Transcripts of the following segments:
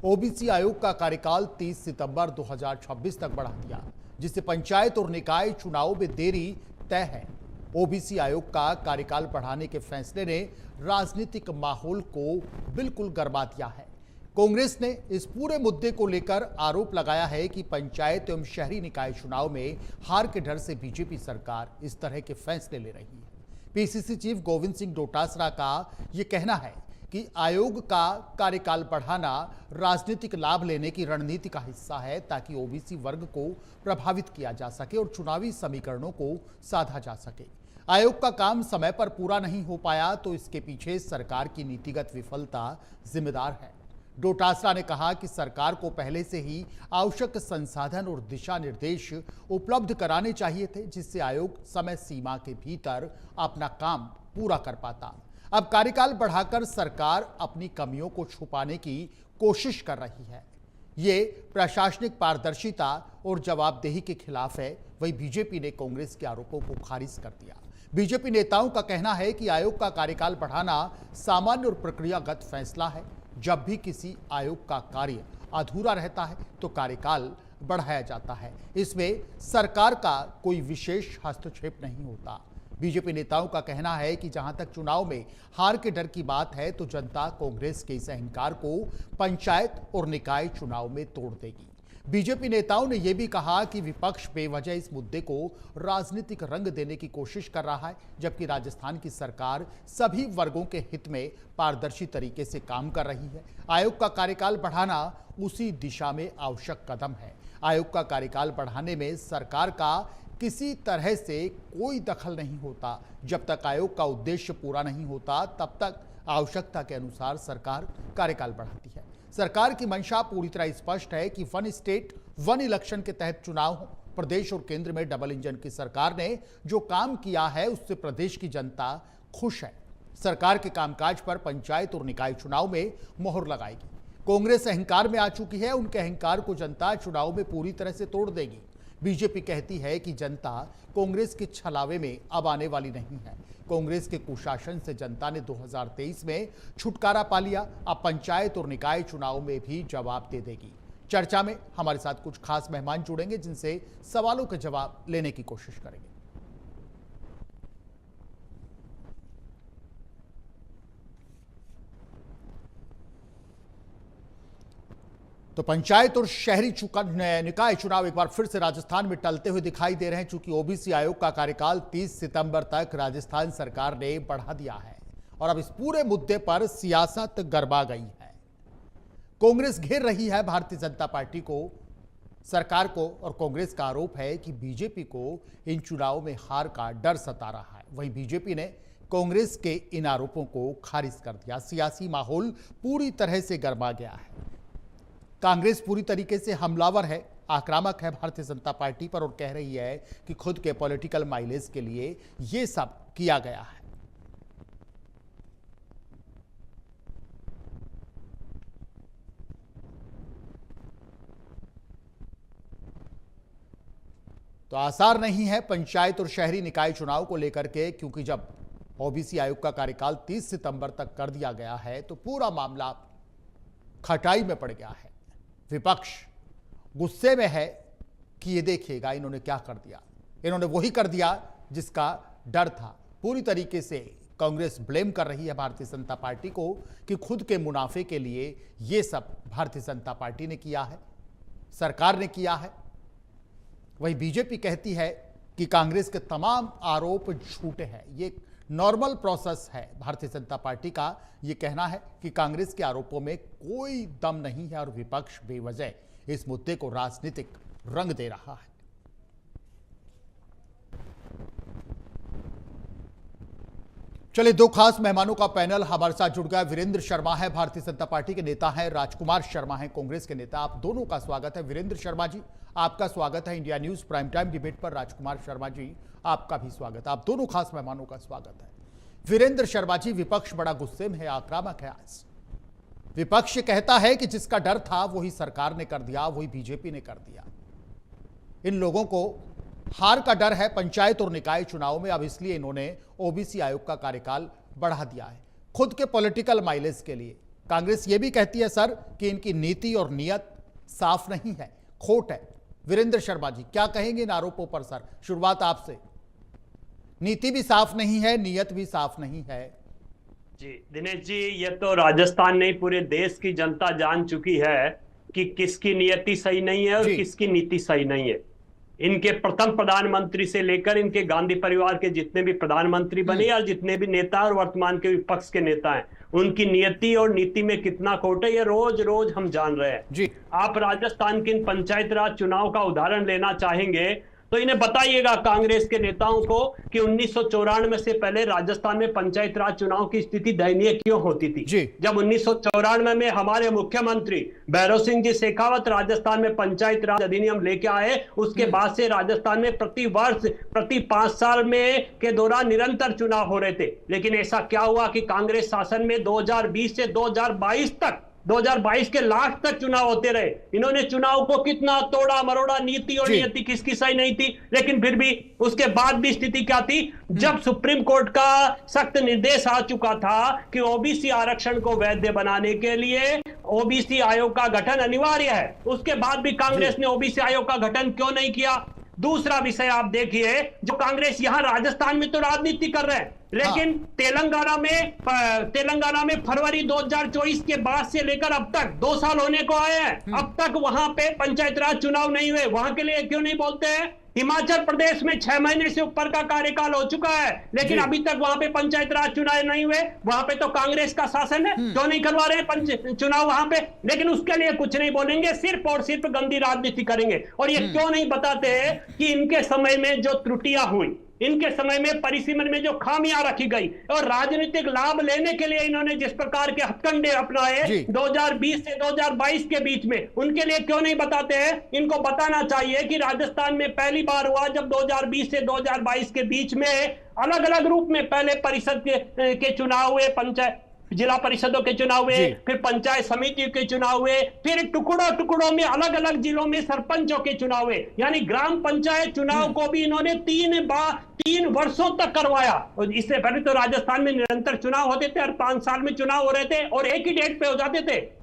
OBC आयोग का कार्यकाल 30 सितंबर 2026 तक बढ़ा दिया, जिससे पंचायत और निकाय चुनाव में देरी तय है। ओबीसी आयोग का कार्यकाल बढ़ाने के फैसले ने राजनीतिक माहौल को बिल्कुल गरमा दिया है। कांग्रेस ने इस पूरे मुद्दे को लेकर आरोप लगाया है कि पंचायत एवं शहरी निकाय चुनाव में हार के डर से बीजेपी सरकार इस तरह के फैसले ले रही है। पीसीसी चीफ गोविंद सिंह डोटासरा का यह कहना है कि आयोग का कार्यकाल बढ़ाना राजनीतिक लाभ लेने की रणनीति का हिस्सा है, ताकि ओबीसी वर्ग को प्रभावित किया जा सके और चुनावी समीकरणों को साधा जा सके। आयोग का काम समय पर पूरा नहीं हो पाया तो इसके पीछे सरकार की नीतिगत विफलता जिम्मेदार है। डोटासरा ने कहा कि सरकार को पहले से ही आवश्यक संसाधन और दिशा निर्देश उपलब्ध कराने चाहिए थे, जिससे आयोग समय सीमा के भीतर अपना काम पूरा कर पाता। अब कार्यकाल बढ़ाकर सरकार अपनी कमियों को छुपाने की कोशिश कर रही है। ये प्रशासनिक पारदर्शिता और जवाबदेही के खिलाफ है। वहीं बीजेपी ने कांग्रेस के आरोपों को खारिज कर दिया। बीजेपी नेताओं का कहना है कि आयोग का कार्यकाल बढ़ाना सामान्य और प्रक्रियागत फैसला है। जब भी किसी आयोग का कार्य अधूरा रहता है तो कार्यकाल बढ़ाया जाता है। इसमें सरकार का कोई विशेष हस्तक्षेप नहीं होता। बीजेपी नेताओं का कहना है कि जहां तक चुनाव में हार के डर की बात है तो जनता कांग्रेस के इस अहंकार को पंचायत और निकाय चुनाव में तोड़ देगी। बीजेपी नेताओं ने यह भी कहा कि विपक्ष बेवजह इस मुद्दे को राजनीतिक रंग देने की कोशिश कर रहा है, जबकि राजस्थान की सरकार सभी वर्गों के हित में पारदर्शी तरीके से काम कर रही है। आयोग का कार्यकाल बढ़ाना उसी दिशा में आवश्यक कदम है। आयोग का कार्यकाल बढ़ाने में सरकार का किसी तरह से कोई दखल नहीं होता। जब तक आयोग का उद्देश्य पूरा नहीं होता तब तक आवश्यकता के अनुसार सरकार कार्यकाल बढ़ाती है। सरकार की मंशा पूरी तरह स्पष्ट है कि वन स्टेट वन इलेक्शन के तहत चुनाव हो। प्रदेश और केंद्र में डबल इंजन की सरकार ने जो काम किया है उससे प्रदेश की जनता खुश है। सरकार के कामकाज पर पंचायत और निकाय चुनाव में मोहर लगाएगी। कांग्रेस अहंकार में आ चुकी है, उनके अहंकार को जनता चुनाव में पूरी तरह से तोड़ देगी। बीजेपी कहती है कि जनता कांग्रेस के छलावे में अब आने वाली नहीं है। कांग्रेस के कुशासन से जनता ने 2023 में छुटकारा पा लिया। अब पंचायत और निकाय चुनाव में भी जवाब दे देगी। चर्चा में हमारे साथ कुछ खास मेहमान जुड़ेंगे, जिनसे सवालों के जवाब लेने की कोशिश करेंगे। तो पंचायत और शहरी निकाय चुनाव एक बार फिर से राजस्थान में टलते हुए दिखाई दे रहे हैं, चूंकि ओबीसी आयोग का कार्यकाल 30 सितंबर तक राजस्थान सरकार ने बढ़ा दिया है और अब इस पूरे मुद्दे पर सियासत गरमा गई है। कांग्रेस घेर रही है भारतीय जनता पार्टी को, सरकार को, और कांग्रेस का आरोप है कि बीजेपी को इन चुनाव में हार का डर सता रहा है। वहीं बीजेपी ने कांग्रेस के इन आरोपों को खारिज कर दिया। सियासी माहौल पूरी तरह से गरमा गया है। कांग्रेस पूरी तरीके से हमलावर है, आक्रामक है भारतीय जनता पार्टी पर और कह रही है कि खुद के पॉलिटिकल माइलेज के लिए यह सब किया गया है। तो आसार नहीं है पंचायत और शहरी निकाय चुनाव को लेकर के, क्योंकि जब ओबीसी आयोग का कार्यकाल 30 सितंबर तक कर दिया गया है तो पूरा मामला खटाई में पड़ गया है। विपक्ष गुस्से में है कि ये देखिएगा इन्होंने क्या कर दिया। इन्होंने वही कर दिया जिसका डर था। पूरी तरीके से कांग्रेस ब्लेम कर रही है भारतीय जनता पार्टी को कि खुद के मुनाफे के लिए ये सब भारतीय जनता पार्टी ने किया है, सरकार ने किया है। वही बीजेपी कहती है कि कांग्रेस के तमाम आरोप झूठे हैं। ये नॉर्मल प्रोसेस है भारतीय जनता पार्टी का। यह कहना है कि कांग्रेस के आरोपों में कोई दम नहीं है और विपक्ष बेवजह इस मुद्दे को राजनीतिक रंग दे रहा है। चलिए, दो खास मेहमानों का पैनल हमारे साथ जुड़ गया। वीरेंद्र शर्मा है, भारतीय जनता पार्टी के नेता हैं, राजकुमार शर्मा हैं, कांग्रेस के नेता। आप दोनों का स्वागत है। वीरेंद्र शर्मा जी, आपका स्वागत है India news prime time debate पर। राजकुमार शर्मा जी, आपका भी स्वागत है। आप दोनों खास मेहमानों का स्वागत है। वीरेंद्र शर्मा जी, विपक्ष बड़ा गुस्से में है, आक्रामक है। आज विपक्ष कहता है कि जिसका डर था वही सरकार ने कर दिया, वही बीजेपी ने कर दिया। इन लोगों को हार का डर है पंचायत और निकाय चुनाव में, अब इसलिए इन्होंने ओबीसी आयोग का कार्यकाल बढ़ा दिया है खुद के पॉलिटिकल माइलेज के लिए। कांग्रेस ये भी कहती है सर कि इनकी नीति और नीयत साफ नहीं है, खोट है। वीरेंद्र शर्मा जी क्या कहेंगे इन आरोपों पर सर? शुरुआत आपसे। नीति भी साफ नहीं है, नीयत भी साफ नहीं है। जी दिनेश जी, ये तो राजस्थान नहीं पूरे देश की जनता जान चुकी है कि किसकी नीयति सही नहीं है और किसकी नीति सही नहीं है। इनके प्रथम प्रधानमंत्री से लेकर इनके गांधी परिवार के जितने भी प्रधानमंत्री बने या जितने भी नेता और वर्तमान के विपक्ष के नेता हैं, उनकी नियति और नीति में कितना खोट है ये रोज रोज हम जान रहे हैं जी। आप राजस्थान के इन पंचायत राज चुनाव का उदाहरण लेना चाहेंगे तो इन्हें बताइएगा कांग्रेस के नेताओं को कि 1994 से पहले राजस्थान में पंचायत राज चुनाव की स्थिति दयनीय क्यों होती थी। जब 1994 में हमारे मुख्यमंत्री भैरव सिंह जी शेखावत राजस्थान में पंचायत राज अधिनियम लेके आए, उसके बाद से राजस्थान में प्रति वर्ष प्रति 5 साल में के दौरान निरंतर चुनाव हो रहे थे। लेकिन ऐसा क्या हुआ कि कांग्रेस शासन में 2020 से 2022 तक 2022 के लास्ट तक चुनाव होते रहे। इन्होंने चुनाव को कितना तोड़ा मरोड़ा, नीति और नियति किसकी सही नहीं थी। लेकिन फिर भी उसके बाद भी स्थिति क्या थी, जब सुप्रीम कोर्ट का सख्त निर्देश आ चुका था कि ओबीसी आरक्षण को वैध बनाने के लिए ओबीसी आयोग का गठन अनिवार्य है, उसके बाद भी कांग्रेस ने ओबीसी आयोग का गठन क्यों नहीं किया। दूसरा विषय आप देखिए, जो कांग्रेस यहां राजस्थान में तो राजनीति कर रहे हैं, लेकिन तेलंगाना में फरवरी 2024 के बाद से लेकर अब तक 2 साल होने को आए हैं, अब तक वहां पे पंचायत राज चुनाव नहीं हुए। वहां के लिए क्यों नहीं बोलते हैं? हिमाचल प्रदेश में 6 महीने से ऊपर का कार्यकाल हो चुका है, लेकिन अभी तक वहां पे पंचायत राज चुनाव नहीं हुए। वहां पे तो कांग्रेस का शासन है, क्यों नहीं करवा रहे हैं चुनाव वहां पे? लेकिन उसके लिए कुछ नहीं बोलेंगे, सिर्फ और सिर्फ गंदी राजनीति करेंगे। और ये क्यों नहीं बताते हैं कि इनके समय में जो त्रुटियां हुई, इनके समय में परिसीमन में जो खामियां रखी गई और राजनीतिक लाभ लेने के लिए इन्होंने जिस प्रकार के हथकंडे अपनाए 2020 से 2022 के बीच में, उनके लिए क्यों नहीं बताते हैं? इनको बताना चाहिए कि राजस्थान में पहली बार हुआ जब 2020 से 2022 के बीच में अलग अलग रूप में पहले परिषद के चुनाव हुए, पंचायत जिला परिषदों के चुनाव हुए, फिर पंचायत समिति के चुनाव हुए, फिर टुकड़ों में अलग अलग जिलों में सरपंचों के चुनाव हुए। यानी ग्राम पंचायत चुनाव को भी इन्होंने 3 वर्षों तक करवाया। और इससे पहले तो राजस्थान में निरंतर चुनाव होते थे, हर 5 साल में चुनाव हो रहे थे और एक ही डेट पे हो जाते थे।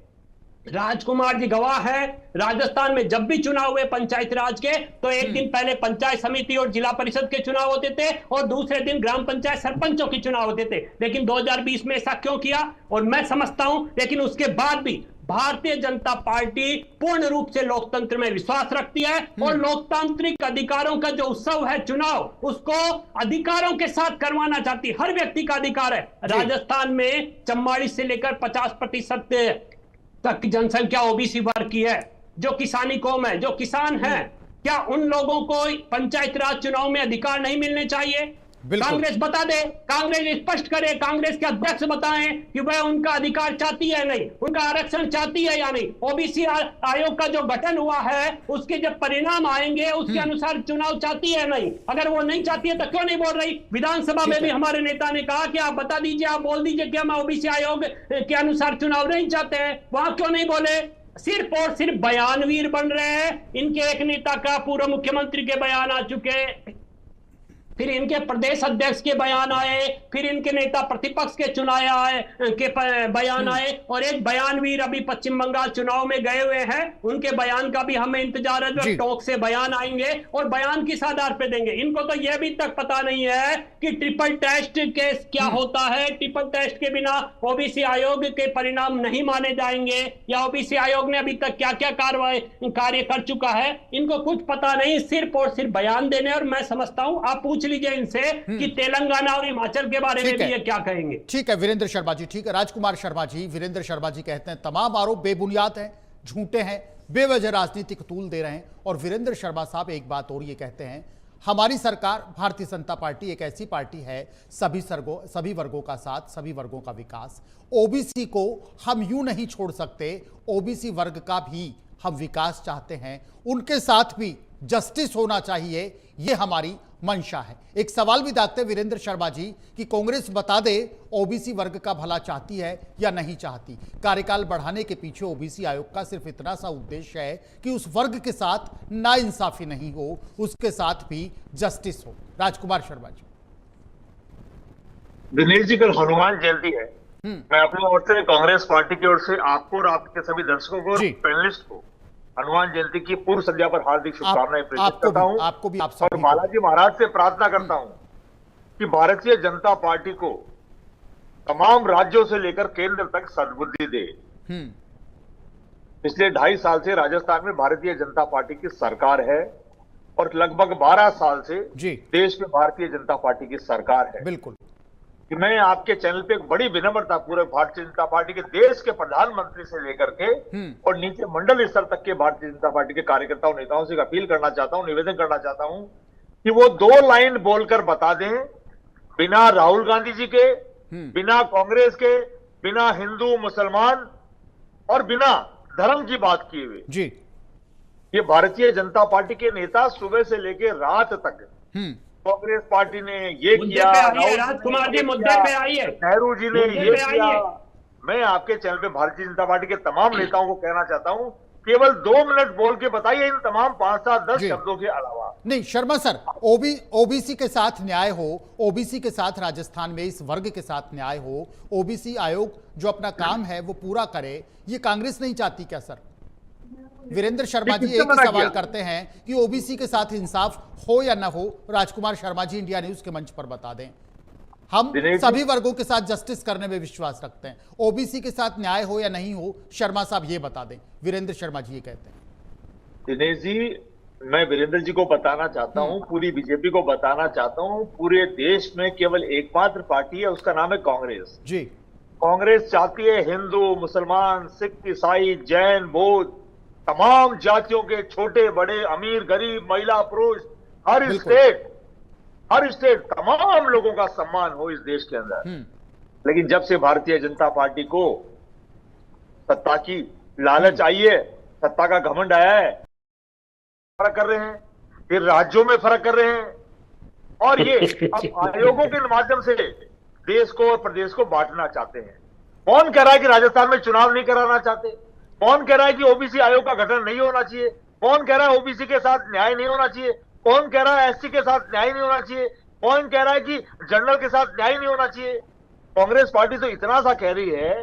राजकुमार जी गवाह है, राजस्थान में जब भी चुनाव हुए पंचायत राज के, तो एक दिन पहले पंचायत समिति और जिला परिषद के चुनाव होते थे और दूसरे दिन ग्राम पंचायत सरपंचों के चुनाव होते थे। लेकिन 2020 में ऐसा क्यों किया? और मैं समझता हूं, लेकिन उसके बाद भी भारतीय जनता पार्टी पूर्ण रूप से लोकतंत्र में विश्वास रखती है और लोकतांत्रिक अधिकारों का जो उत्सव है चुनाव, उसको अधिकारों के साथ करवाना चाहती है। हर व्यक्ति का अधिकार है। राजस्थान में 44 से लेकर 50% तक की जनसंख्या ओबीसी वर्ग की है, जो किसानी कौम है, जो किसान है। क्या उन लोगों को पंचायत राज चुनाव में अधिकार नहीं मिलने चाहिए? कांग्रेस बता दे, कांग्रेस स्पष्ट करे, कांग्रेस के अध्यक्ष बताएं कि वह उनका अधिकार चाहती है नहीं, उनका आरक्षण चाहती है या नहीं। ओबीसी आयोग का जो गठन हुआ है उसके जब परिणाम आएंगे उसके अनुसार चुनाव चाहती है नहीं। अगर वो नहीं चाहती है तो क्यों नहीं बोल रही? विधानसभा में भी हमारे नेता ने कहा कि आप बता दीजिए, आप बोल दीजिए कि हम ओबीसी आयोग के अनुसार चुनाव नहीं चाहते हैं। वहां क्यों नहीं बोले? सिर्फ और सिर्फ बयानवीर बन रहे हैं। इनके एक नेता का पूर्व मुख्यमंत्री के बयान आ चुके, फिर इनके प्रदेश अध्यक्ष के बयान आए, फिर इनके नेता प्रतिपक्ष के बयान आए और एक बयानवीर अभी पश्चिम बंगाल चुनाव में गए हुए हैं, उनके बयान का भी हमें इंतजार है। जो टॉक से बयान आएंगे और बयान किस आधार पे देंगे? इनको तो यह भी तक पता नहीं है कि ट्रिपल टेस्ट केस क्या होता है। ट्रिपल टेस्ट के बिना ओबीसी आयोग के परिणाम नहीं माने जाएंगे, या ओबीसी आयोग ने अभी तक क्या क्या कार्य कर चुका है, इनको कुछ पता नहीं, सिर्फ और सिर्फ बयान देने। और मैं समझता हूं, आप पूछ लीजिए इनसे कि तेलंगाना और हिमाचल के बारे में भी ये क्या कहेंगे। ठीक है वीरेंद्र शर्मा जी, ठीक है राजकुमार शर्मा जी। वीरेंद्र शर्मा जी कहते हैं तमाम आरोप बेबुनियाद हैं, झूठे हैं, बेवजह राजनीतिक तूल दे रहे हैं। और वीरेंद्र शर्मा साहब एक बात और ये कहते हैं, हमारी सरकार भारतीय जनता पार्टी एक ऐसी पार्टी है, सभी वर्गों का साथ, सभी वर्गों का विकास। ओबीसी को हम यूं नहीं छोड़ सकते, ओबीसी वर्ग का भी हम विकास चाहते हैं, उनके साथ भी जस्टिस होना चाहिए, ये हमारी मंशा है। एक सवाल भी दागते वीरेंद्र शर्मा जी कि कांग्रेस बता दे ओबीसी वर्ग का भला चाहती है या नहीं चाहती। कार्यकाल बढ़ाने के पीछे ओबीसी आयोग का सिर्फ इतना सा उद्देश्य है कि उस वर्ग के साथ नाइंसाफी नहीं हो, उसके साथ भी जस्टिस हो। राजकुमार शर्मा जी। दिनेश जी, कल हनुमान जयंती है मैं अपनी ओर से, कांग्रेस पार्टी की ओर से आपको और आपके सभी दर्शकों को, जी। पैनलिस्ट को हनुमान जयंती की पूर्व संध्या पर हार्दिक शुभकामनाएं प्रेषित आपको करता भी, हूं। आपको भी, आप और सभी को। बालाजी महाराज से प्रार्थना करता हूं कि भारतीय जनता पार्टी को तमाम राज्यों से लेकर केंद्र तक सद्बुद्धि दे। हम्म। पिछले 2.5 साल से राजस्थान में भारतीय जनता पार्टी की सरकार है और लगभग 12 साल से जी। देश में भारतीय जनता पार्टी की सरकार है। बिल्कुल। कि मैं आपके चैनल पे एक बड़ी विनम्रता पूरे भारतीय जनता पार्टी के, देश के प्रधानमंत्री से लेकर के और नीचे मंडल स्तर तक के भारतीय जनता पार्टी के कार्यकर्ताओं नेताओं से अपील करना चाहता हूं, निवेदन करना चाहता हूं कि वो 2 लाइन बोलकर बता दें, बिना राहुल गांधी जी के, बिना कांग्रेस के, बिना हिंदू मुसलमान और बिना धर्म की बात किए हुए, जी। ये भारतीय जनता पार्टी के नेता सुबह से लेकर रात तक कांग्रेस पार्टी ने ये मुद्दे किया, पे आइए राजकुमार जी, मुद्दे पे आइए, नेहरू जी ने मुद्दे ये पे किया। आइए। मैं आपके चैनल पे भारतीय जनता पार्टी के तमाम नेताओं को कहना चाहता हूं, केवल 2 मिनट बोल के बताइए इन तमाम 5, 7, 10 जी। शब्दों के अलावा। नहीं शर्मा सर, ओबीसी के साथ न्याय हो, ओबीसी के साथ राजस्थान में इस वर्ग के साथ न्याय हो, ओबीसी आयोग जो अपना काम है वो पूरा करे, ये कांग्रेस नहीं चाहती क्या सर? वीरेंद्र शर्मा जी एक ही सवाल करते हैं कि ओबीसी के साथ इंसाफ हो या ना हो। राजकुमार शर्मा जी इंडिया न्यूज के मंच पर बता दें। हम सभी वर्गों के साथ जस्टिस करने में विश्वास रखते हैं, ओबीसी के साथ न्याय हो या नहीं हो, शर्मा साहब ये बता दें। वीरेंद्र शर्मा जी ये कहते हैं। दिनेश जी, मैं वीरेंद्र जी को बताना चाहता हूं, पूरी बीजेपी को बताना चाहता हूं, पूरे देश में केवल एकमात्र पार्टी है, उसका नाम है कांग्रेस जी। कांग्रेस चाहती है हिंदू, मुसलमान, सिख, ईसाई, जैन, बौद्ध, तमाम जातियों के, छोटे बड़े, अमीर गरीब, महिला पुरुष, हर स्टेट तमाम लोगों का सम्मान हो इस देश के अंदर। लेकिन जब से भारतीय जनता पार्टी को सत्ता की लालच आई है, सत्ता का घमंड आया है, फर्क कर रहे हैं, ये राज्यों में फर्क कर रहे हैं और ये अब आयोगों के माध्यम से देश को और प्रदेश को बांटना चाहते हैं। कौन कह रहा है कि राजस्थान में चुनाव नहीं कराना चाहते? कौन कह रहा है कि ओबीसी आयोग का गठन नहीं होना चाहिए? कौन कह रहा है ओबीसी के साथ न्याय नहीं होना चाहिए? कौन कह रहा है एससी के साथ न्याय नहीं होना चाहिए? कौन कह रहा है कि जनरल के साथ न्याय नहीं होना चाहिए? कांग्रेस पार्टी तो इतना सा कह रही है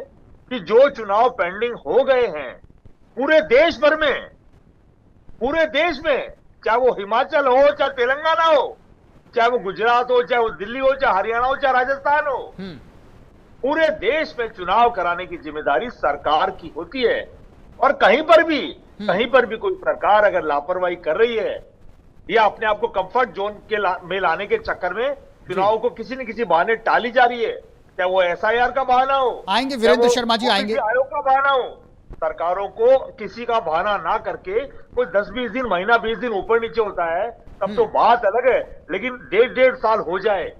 कि जो चुनाव पेंडिंग हो गए हैं पूरे देश भर में, पूरे देश में, चाहे वो हिमाचल हो, चाहे तेलंगाना हो, चाहे वो गुजरात हो, चाहे वो दिल्ली हो, चाहे हरियाणा हो, चाहे राजस्थान हो, पूरे देश में चुनाव कराने की जिम्मेदारी सरकार की होती है। और कहीं पर भी कोई सरकार अगर लापरवाही कर रही है या अपने आप को कंफर्ट जोन में लाने के चक्कर में चुनाव को किसी न किसी बहाने टाली जा रही है, चाहे वो एसआईआर का बहाना हो, आएंगे वीरेंद्र शर्मा जी आएंगे, आयोग का बहाना हो, सरकारों को किसी का बहाना ना करके कोई 10-20 दिन, महीना 20 दिन ऊपर नीचे होता है तब तो बात अलग है, लेकिन 1.5 साल हो जाए।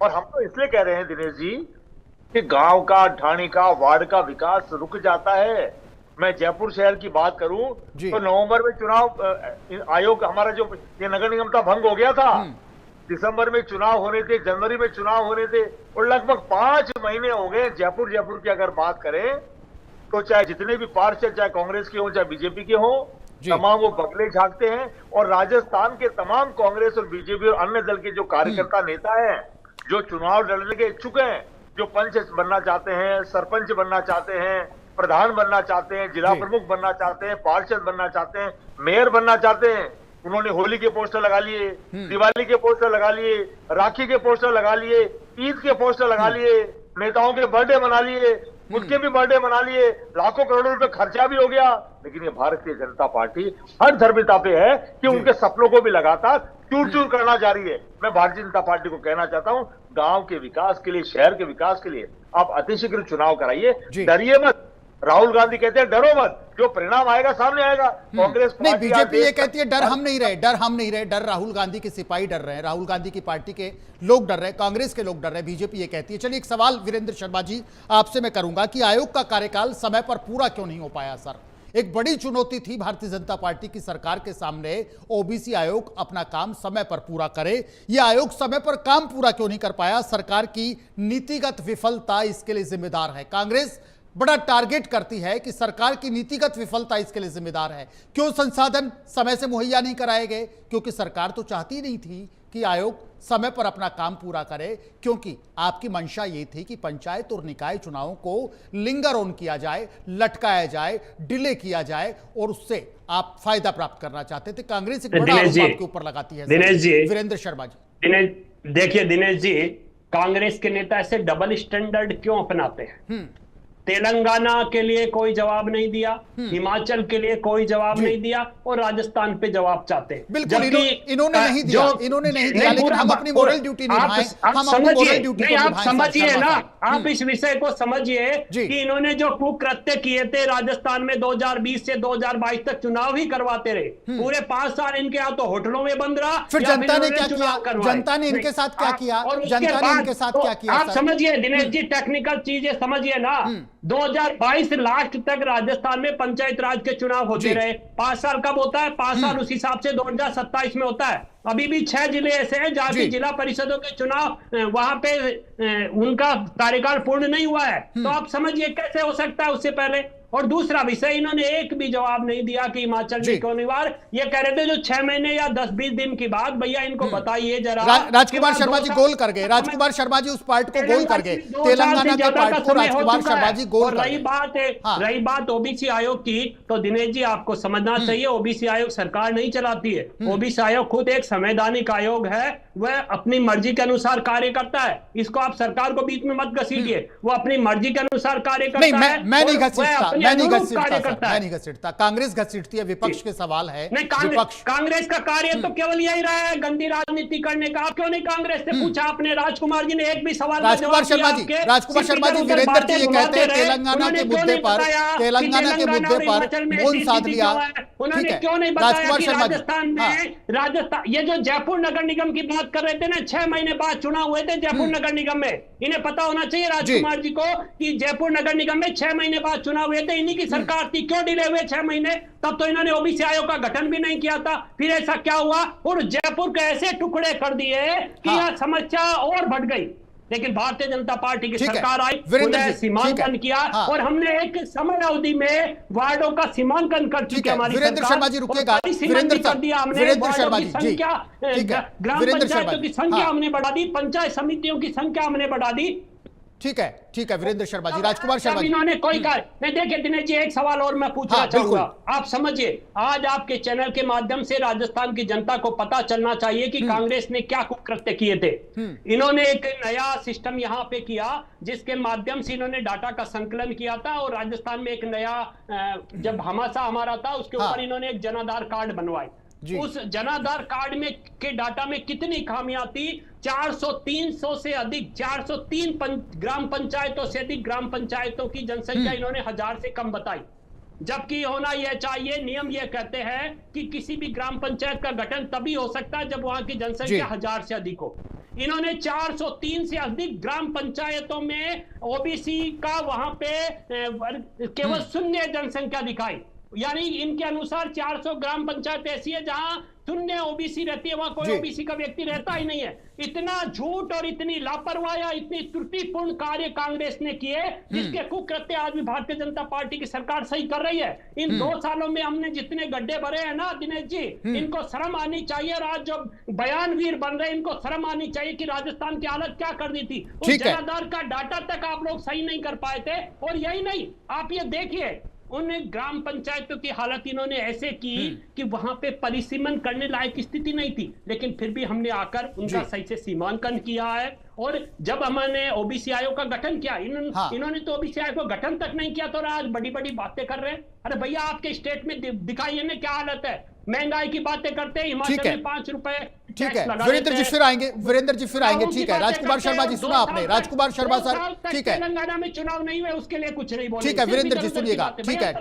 और हम तो इसलिए कह रहे हैं दिनेश जी कि गांव का, ढाणी का, वार्ड का विकास रुक जाता है। मैं जयपुर शहर की बात करूं तो नवंबर में चुनाव आयोग हमारा जो ये नगर निगम था भंग हो गया था, दिसंबर में चुनाव होने थे, जनवरी में चुनाव होने थे और लगभग 5 महीने हो गए। जयपुर की अगर बात करें तो चाहे जितने भी पार्षद, चाहे कांग्रेस के हों चाहे बीजेपी के हों, तमाम वो बगले झांकते हैं। और राजस्थान के तमाम कांग्रेस और बीजेपी और अन्य दल के जो कार्यकर्ता नेता हैं, जो चुनाव लड़ने के इच्छुक हैं, जो पंच बनना चाहते हैं, सरपंच बनना चाहते हैं, प्रधान बनना चाहते हैं, जिला प्रमुख बनना चाहते हैं, पार्षद बनना चाहते हैं, मेयर बनना चाहते हैं, उन्होंने होली के पोस्टर लगा लिए, दिवाली के पोस्टर लगा लिए, राखी के पोस्टर लगा लिए, ईद के पोस्टर लगा लिए, नेताओं के बर्थडे मना लिए, उसके भी बर्थडे मना लिए, लाखों करोड़ों रुपए खर्चा भी हो गया। लेकिन ये भारतीय जनता पार्टी हर धर्मिता पे है कि उनके सपनों को भी लगातार चूर-चूर करना जारी है। मैं भारतीय जनता पार्टी को कहना चाहता हूं, गांव के विकास के लिए, शहर के विकास के लिए आप अतिशीघ्र चुनाव कराइए, डरिए मत। राहुल गांधी कहते हैं डरो मत, जो परिणाम आएगा सामने आएगा। कांग्रेस नहीं, बीजेपी ये कहती है डर हम नहीं रहे, डर राहुल गांधी के सिपाही डर रहे हैं, राहुल गांधी की पार्टी के लोग डर रहे हैं, कांग्रेस के लोग डर रहे हैं, बीजेपी ये कहती है। चलिए एक सवाल वीरेंद्र शर्मा जी आपसे मैं करूंगा कि आयोग का कार्यकाल समय पर पूरा क्यों नहीं हो पाया सर? एक बड़ी चुनौती थी भारतीय जनता पार्टी की सरकार के सामने, ओबीसी आयोग अपना काम समय पर पूरा करे। यह आयोग समय पर काम पूरा क्यों नहीं कर पाया? सरकार की नीतिगत विफलता इसके लिए जिम्मेदार है। कांग्रेस बड़ा टारगेट करती है कि सरकार की नीतिगत विफलता इसके लिए जिम्मेदार है। क्यों संसाधन समय से मुहैया नहीं कराए गए? क्योंकि सरकार तो चाहती नहीं थी कि आयोग समय पर अपना काम पूरा करे, क्योंकि आपकी मंशा ये थी कि पंचायत और निकाय चुनावों को लिंगर ऑन किया जाए, लटकाया जाए, डिले किया जाए और उससे आप फायदा प्राप्त करना चाहते थे। कांग्रेस एक बड़ा आरोप आपके ऊपर लगाती है दिनेश जी, वीरेंद्र शर्मा जी। देखिए दिनेश जी, कांग्रेस के नेता ऐसे डबल स्टैंडर्ड क्यों अपनाते हैं? तेलंगाना के लिए कोई जवाब नहीं दिया, हिमाचल के लिए कोई जवाब नहीं दिया और राजस्थान पे जवाब चाहते हैं। बिल्कुल इन्होंने नहीं दिया, इन्होंने नहीं दिया, लेकिन हम अपनी मोरल ड्यूटी निभाएं, हम अपनी मोरल ड्यूटी को आप निभाएं। समझिए ना, आप इस विषय को समझिए कि इन्होंने जो कुकृत्य किए थे राजस्थान में 2020 से 2022 तक चुनाव ही करवाते रहे, पूरे 5 साल इनके यहाँ तो होटलों में बंद रहा। फिर जनता ने क्या किया? जनता ने इनके साथ क्या किया? जनता ने इनके साथ क्या किया? आप समझिए दिनेश जी, टेक्निकल चीजें समझिए ना। 2022 लास्ट तक राजस्थान में पंचायत राज के चुनाव होते रहे। 5 साल कब होता है? 5 साल उस हिसाब से 2027 में होता है। अभी भी 6 जिले ऐसे हैं जहां की जिला परिषदों के चुनाव वहां पे उनका कार्यकाल पूर्ण नहीं हुआ है। तो आप समझिए कैसे हो सकता है उससे पहले। और दूसरा विषय, इन्होंने एक भी जवाब नहीं दिया कि हिमाचल में क्यों नहीं हुआ। ये कह रहे थे जो 6 महीने या 10-20 दिन की बात, भैया इनको बताइए जरा। राजकुमार शर्मा जी गोल कर गए, राजकुमार शर्मा जी उस पार्ट को गोल कर गए, तेलंगाना के पार्ट को राजकुमार शर्मा जी गोल कर गए। रही बात ओबीसी आयोग की, तो दिनेश जी आपको समझना चाहिए, ओबीसी आयोग सरकार नहीं चलाती है। ओबीसी आयोग खुद एक संवैधानिक आयोग है, वह अपनी मर्जी के अनुसार कार्य करता है। इसको आप सरकार को बीच में मत घसीटिए, वो अपनी मर्जी के अनुसार कार्य करता है। मैं नहीं घसीटता, कांग्रेस घसीटती है, विपक्ष के सवाल है। कांग्रेस का कार्य तो केवल यही रहा है, गंदी राजनीति करने का। आप क्यों नहीं कांग्रेस से पूछा? आपने राजकुमार जी ने एक भी सवाल राजकुमार शर्मा जी वीरेंद्र जी ये कहते हैं तेलंगाना के मुद्दे पर मौन साध लिया। उन्होंने क्यों नहीं बताया कि राजस्थान ये जो जयपुर नगर निगम की बात कर रहे थे ना, 6 महीने बाद चुनाव हुए थे जयपुर नगर निगम में। इन्हें पता होना चाहिए राजकुमार जी को कि जयपुर नगर निगम में 6 महीने बाद चुनाव हुए थे। इन्हीं की सरकार थी, क्यों डिले हुए 6 महीने? तब तो इन्होंने ओबीसी आयोग का गठन भी नहीं किया था। फिर ऐसा क्या हुआ? और जयपुर के ऐसे टुकड़े कर दिए कि यहाँ समस्या और बढ़ गई। लेकिन भारतीय जनता पार्टी की सरकार आई, उन्हें सीमांकन किया और हमने एक समय अवधि में वार्डों का सीमांकन कर चुके हमारी वीरेंद्र शर्मा जी रुकेगा, कर दिया हमने, संख्या ग्राम पंचायतों की संख्या हमने बढ़ा दी, पंचायत समितियों की संख्या हमने बढ़ा दी। ठीक है वीरेंद्र शर्मा जी। राजकुमार शर्मा जी, इन्होंने कोई कार्य नहीं। देखिए दिनेश जी, एक सवाल और मैं पूछना चाहूंगा। आप समझिए, आज आपके चैनल के माध्यम से राजस्थान की जनता को पता चलना चाहिए कि कांग्रेस ने क्या कुकृत्य किए थे। इन्होंने एक नया सिस्टम यहाँ पे किया जिसके माध्यम से इन्होंने डाटा का संकलन किया था और राजस्थान में एक नया जब भामाशाह हमारा था उसके ऊपर इन्होंने एक जनाधार कार्ड बनवाए। उस जनाधार कार्ड में के डाटा में कितनी खामियां थी? 400-300 से अधिक 403 ग्राम पंचायतों से अधिक ग्राम पंचायतों की जनसंख्या इन्होंने 1000 से कम बताई। जबकि होना यह चाहिए, नियम यह कहते हैं कि किसी भी ग्राम पंचायत का गठन तभी हो सकता है जब वहां की जनसंख्या 1000 से अधिक हो। इन्होंने 403 से अधिक ग्राम पंचायतों में ओबीसी का वहां पे केवल 0 जनसंख्या दिखाई। यानी इनके अनुसार 400 ग्राम पंचायत ऐसी है जहां 0 ओबीसी रहती है, वहां कोई ओबीसी का व्यक्ति रहता ही नहीं है। इतना झूठ और इतनी लापरवाही, इतनी त्रुटिपूर्ण कार्य कांग्रेस ने किए, जिसके कुकृत्य आज भी भारतीय जनता पार्टी की सरकार सही कर रही है। इन 2 सालों में हमने जितने गड्ढे भरे हैं ना दिनेश जी, इनको शर्म आनी चाहिए। और आज जो बयानवीर बन रहे हैं, इनको शर्म आनी चाहिए कि राजस्थान की हालत क्या कर दी थी। उस जनाधार का डाटा तक आप लोग सही नहीं कर पाए थे। और यही नहीं, आप ये देखिए, उन ग्राम पंचायतों की हालत इन्होंने ऐसे की कि वहां पे परिसीमन करने लायक स्थिति नहीं थी, लेकिन फिर भी हमने आकर उनका सही से सीमांकन किया है। और जब हमने ओबीसी आयोग का गठन किया, इन्होंने तो ओबीसी आयोग का गठन तक नहीं किया, तो आज बड़ी बड़ी बातें कर रहे हैं। अरे भैया, आपके स्टेट में दिखाइए ना क्या हालत है। महंगाई की बातें करते हैं, हिमाचल में 5 रुपए। ठीक है, वीरेंद्र जी फिर आएंगे, ठीक है। राजकुमार शर्मा जी सुना आपने, राजकुमार शर्मा सर, ठीक है। तेलंगाना में चुनाव नहीं हुए, उसके लिए कुछ नहीं बोले। ठीक है वीरेंद्र जी सुनिएगा, ठीक है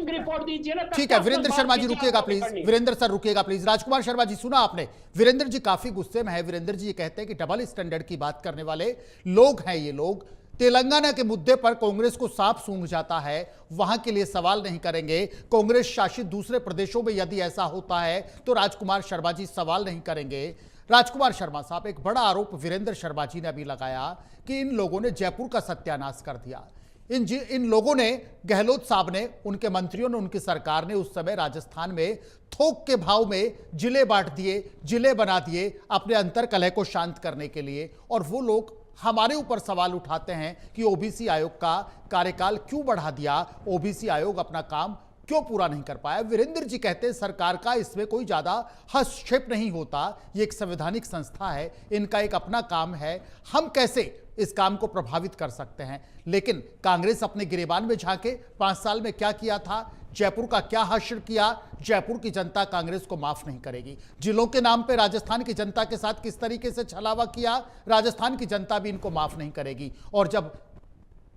रिपोर्ट दीजिए ना। ठीक है Virendra Sharma ji रुकिएगा please, Virendra sir रुकिएगा please. राजकुमार शर्मा जी सुना आपने, वीरेंद्र जी काफी गुस्से में है। वीरेंद्र जी ये कहते हैं कि डबल स्टैंडर्ड की बात करने वाले लोग हैं ये लोग। तेलंगाना के मुद्दे पर कांग्रेस को सांप सूंघ जाता है, वहां के लिए सवाल नहीं करेंगे। कांग्रेस शासित दूसरे प्रदेशों में यदि ऐसा होता है तो राजकुमार शर्मा जी सवाल नहीं करेंगे। राजकुमार शर्मा साहब, एक बड़ा आरोप वीरेंद्र शर्मा जी ने अभी लगाया कि इन लोगों ने जयपुर का सत्यानाश कर दिया। इन लोगों ने, गहलोत साहब ने, उनके मंत्रियों ने, उनकी सरकार ने उस समय राजस्थान में थोक के भाव में जिले बांट दिए, जिले बना दिए अपने अंतर कलह को शांत करने के लिए। और वो लोग हमारे ऊपर सवाल उठाते हैं कि ओबीसी आयोग का कार्यकाल क्यों बढ़ा दिया, ओबीसी आयोग अपना काम क्यों पूरा नहीं कर पाया। वीरेंद्र जी कहते हैं सरकार का इसमें कोई ज्यादा हस्तक्षेप नहीं होता, ये एक संवैधानिक संस्था है, इनका एक अपना काम है, हम कैसे इस काम को प्रभावित कर सकते हैं। लेकिन कांग्रेस अपने गिरेबान में झांके, 5 साल में क्या किया था, जयपुर का क्या हश्र किया, जयपुर की जनता कांग्रेस को माफ नहीं करेगी। जिलों के नाम पे राजस्थान की जनता के साथ किस तरीके से छलावा किया, राजस्थान की जनता भी इनको माफ नहीं करेगी। और जब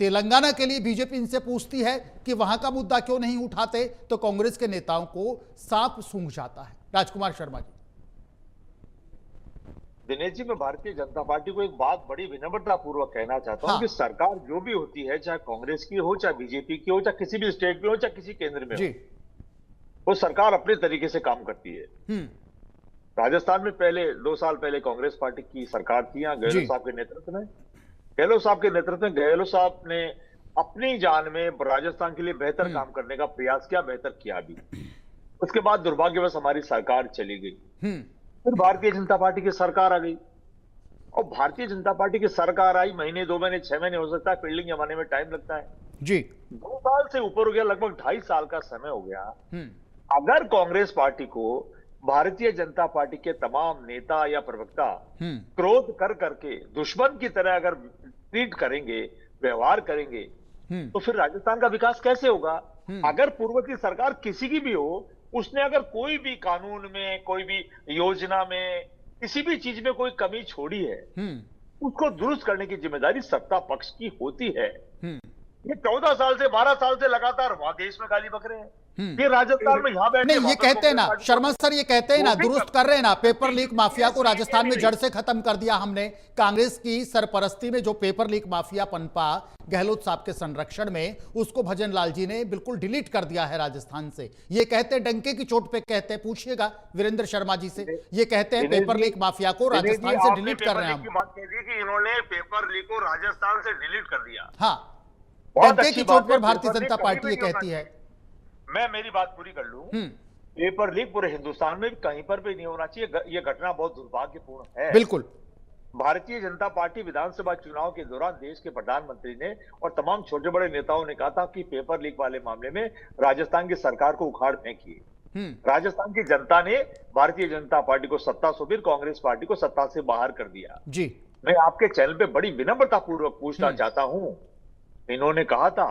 तेलंगाना के लिए बीजेपी इनसे पूछती है कि वहां का मुद्दा क्यों नहीं उठाते, तो कांग्रेस के नेताओं को सांप सूंघ जाता है। राजकुमार शर्मा जी। दिनेश जी, मैं भारतीय जनता पार्टी को एक बात बड़ी विनम्रता पूर्वक कहना चाहता हूँ हाँ। कि सरकार जो भी होती है, चाहे कांग्रेस की हो, चाहे बीजेपी की हो, चाहे किसी भी स्टेट में हो, चाहे किसी केंद्र में जी। हो, वो सरकार अपने तरीके से काम करती है। राजस्थान में पहले 2 साल पहले कांग्रेस पार्टी की सरकार थी, यहाँ गहलोत साहब के नेतृत्व में। गहलोत साहब के नेतृत्व में गहलोत साहब ने अपनी जान में राजस्थान के लिए बेहतर काम करने का प्रयास किया, बेहतर किया भी। उसके बाद दुर्भाग्यवश हमारी सरकार चली गई, फिर भारतीय जनता पार्टी की सरकार आ गई। और भारतीय जनता पार्टी की सरकार आई, महीने, 2 महीने, 6 महीने हो सकता है, फील्डिंग जमाने में टाइम लगता है जी। 2 साल से ऊपर हो गया, लगभग 2.5 साल का समय हो गया। अगर कांग्रेस पार्टी को भारतीय जनता पार्टी के तमाम नेता या प्रवक्ता क्रोध कर करके दुश्मन की तरह अगर ट्रीट करेंगे, व्यवहार करेंगे, तो फिर राजस्थान का विकास कैसे होगा। अगर पूर्व की सरकार किसी की भी हो, उसने अगर कोई भी कानून में, कोई भी योजना में, किसी भी चीज में कोई कमी छोड़ी है, उसको दुरुस्त करने की जिम्मेदारी सत्ता पक्ष की होती है। ये 14 साल से, 12 साल से लगातार वहां देश में गाली बक रहे हैं, ये राजस्थान में यहाँ बैठ नहीं, ये कहते हैं ना शर्मा सर, ये कहते हैं ना, दुरुस्त कर रहे हैं ना, पेपर लीक माफिया को राजस्थान में जड़ से खत्म कर दिया हमने। कांग्रेस की सरपरस्ती में जो पेपर लीक माफिया पनपा गहलोत साहब के संरक्षण में, उसको भजन लाल जी ने बिल्कुल डिलीट कर दिया है राजस्थान से। ये कहते हैं, डंके की चोट पे कहते हैं, पूछिएगा वीरेंद्र शर्मा जी से, ये कहते हैं पेपर लीक माफिया को राजस्थान से डिलीट कर रहे हैं हम। बात कह दी कि इन्होंने पेपर लीक को राजस्थान से डिलीट कर दिया। हाँ, डंके की चोट पर भारतीय जनता पार्टी ये कहती है। मैं मेरी बात पूरी कर लूं, पेपर लीक पूरे हिंदुस्तान में कहीं पर भी नहीं होना चाहिए। यह घटना बहुत दुर्भाग्यपूर्ण है। बिल्कुल। भारतीय जनता पार्टी विधानसभा चुनाव के दौरान देश के प्रधानमंत्री ने और तमाम छोटे बड़े नेताओं ने कहा था कि पेपर लीक वाले मामले में राजस्थान की सरकार को उखाड़ फेंकिए। राजस्थान की जनता ने भारतीय जनता पार्टी को सत्ता से, फिर कांग्रेस पार्टी को सत्ता से बाहर कर दिया जी। मैं आपके चैनल पे बड़ी विनम्रता पूर्वक पूछना चाहता हूं, इन्होंने कहा था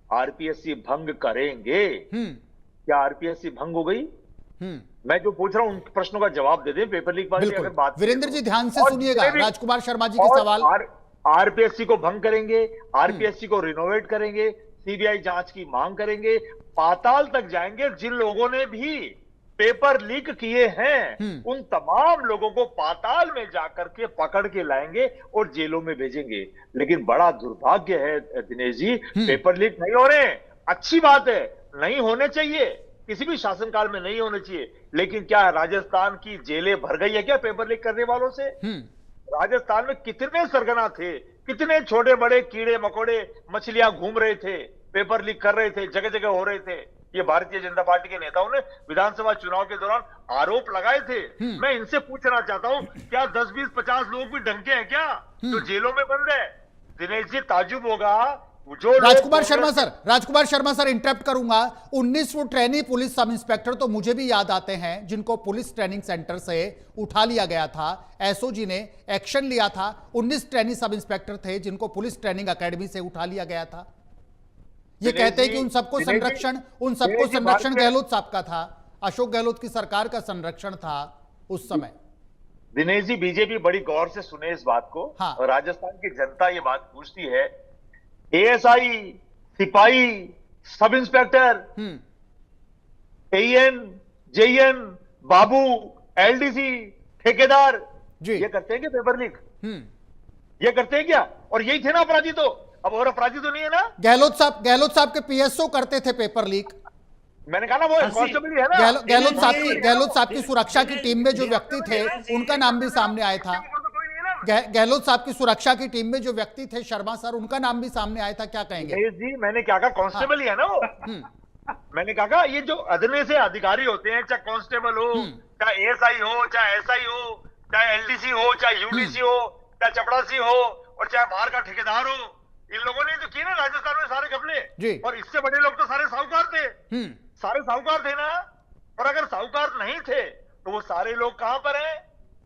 आरपीएससी भंग करेंगे, क्या आरपीएससी भंग हो गई? मैं जो पूछ रहा हूं उन प्रश्नों का जवाब दे दें। पेपर लीक वाली अगर बात, वीरेंद्र जी ध्यान से सुनिएगा, राजकुमार शर्मा जी के सवाल। आरपीएससी को भंग करेंगे, आरपीएससी को रिनोवेट करेंगे, सीबीआई जांच की मांग करेंगे, पाताल तक जाएंगे। जिन लोगों ने भी पेपर लीक किए हैं उन तमाम लोगों को पाताल में जाकर के पकड़ के लाएंगे और जेलों में भेजेंगे। लेकिन बड़ा दुर्भाग्य है दिनेश जी, पेपर लीक नहीं हो रहे हैं, अच्छी बात है, नहीं होने चाहिए, किसी भी शासनकाल में नहीं होने चाहिए। लेकिन क्या राजस्थान की जेलें भर गई है क्या पेपर लीक करने वालों से? राजस्थान में कितने सरगना थे, कितने छोटे बड़े कीड़े मकोड़े मछलियां घूम रहे थे, पेपर लीक कर रहे थे, जगह जगह हो रहे थे। ये भारतीय जनता पार्टी के नेताओं ने विधानसभा चुनाव के दौरान आरोप लगाए थे। मैं इनसे पूछना चाहता हूं, क्या 10, 20, 50 लोग भी डंके हैं क्या जो जेलों में बंद है? दिनेश जी, ताजुब होगा जो राजकुमार शर्मा सर इंटरप्ट करूंगा। 19 वो ट्रेनी पुलिस सब इंस्पेक्टर तो मुझे भी याद आते हैं जिनको पुलिस ट्रेनिंग सेंटर से उठा लिया गया था, एसओजी ने एक्शन लिया था। 19 ट्रेनी सब इंस्पेक्टर थे जिनको पुलिस ट्रेनिंग अकेडमी से उठा लिया गया था। ये कहते हैं कि उन सबको संरक्षण गहलोत साहब का था, अशोक गहलोत की सरकार का संरक्षण था उस समय। दिनेश जी, बीजेपी बड़ी गौर से सुने इस बात को। हाँ। और राजस्थान की जनता ये बात पूछती है, एएसआई, सिपाही, सब इंस्पेक्टर, एईएन, जेईएन, बाबू, एलडीसी, ठेकेदार, ये करते हैं क्या पेपर लीक? ये करते हैं क्या? और यही थे ना अपराधी, तो अब और अपराधी तो नहीं है ना? गहलोत साहब के पीएसओ करते थे पेपर लीक। मैंने कहा ना, वो रिस्पांसिबिलिटी है ना। गहलोत साहब की सुरक्षा की टीम में जो व्यक्ति थे उनका नाम भी सामने आया था। गहलोत साहब की सुरक्षा की टीम में जो व्यक्ति थे शर्मा सर, उनका नाम भी सामने आया था, क्या कहेंगे? जी, मैंने क्या कहा, कांस्टेबल ही है ना वो। मैंने कहा ये जो अदने से अधिकारी होते हैं, चाहे कांस्टेबल हो, चाहे एएसआई हो, चाहे एसआई हो, चाहे एलडीसी हो, चाहे यूडीसी हो, चाहे चपड़ासी हो, और चाहे बाहर का ठेकेदार हो, इन लोगों ने जो किए ना राजस्थान में सारे घपले, और इससे बड़े लोग तो सारे साहूकार थे, सारे साहूकार थे ना। और अगर साहूकार नहीं थे तो वो सारे लोग कहां पर हैं?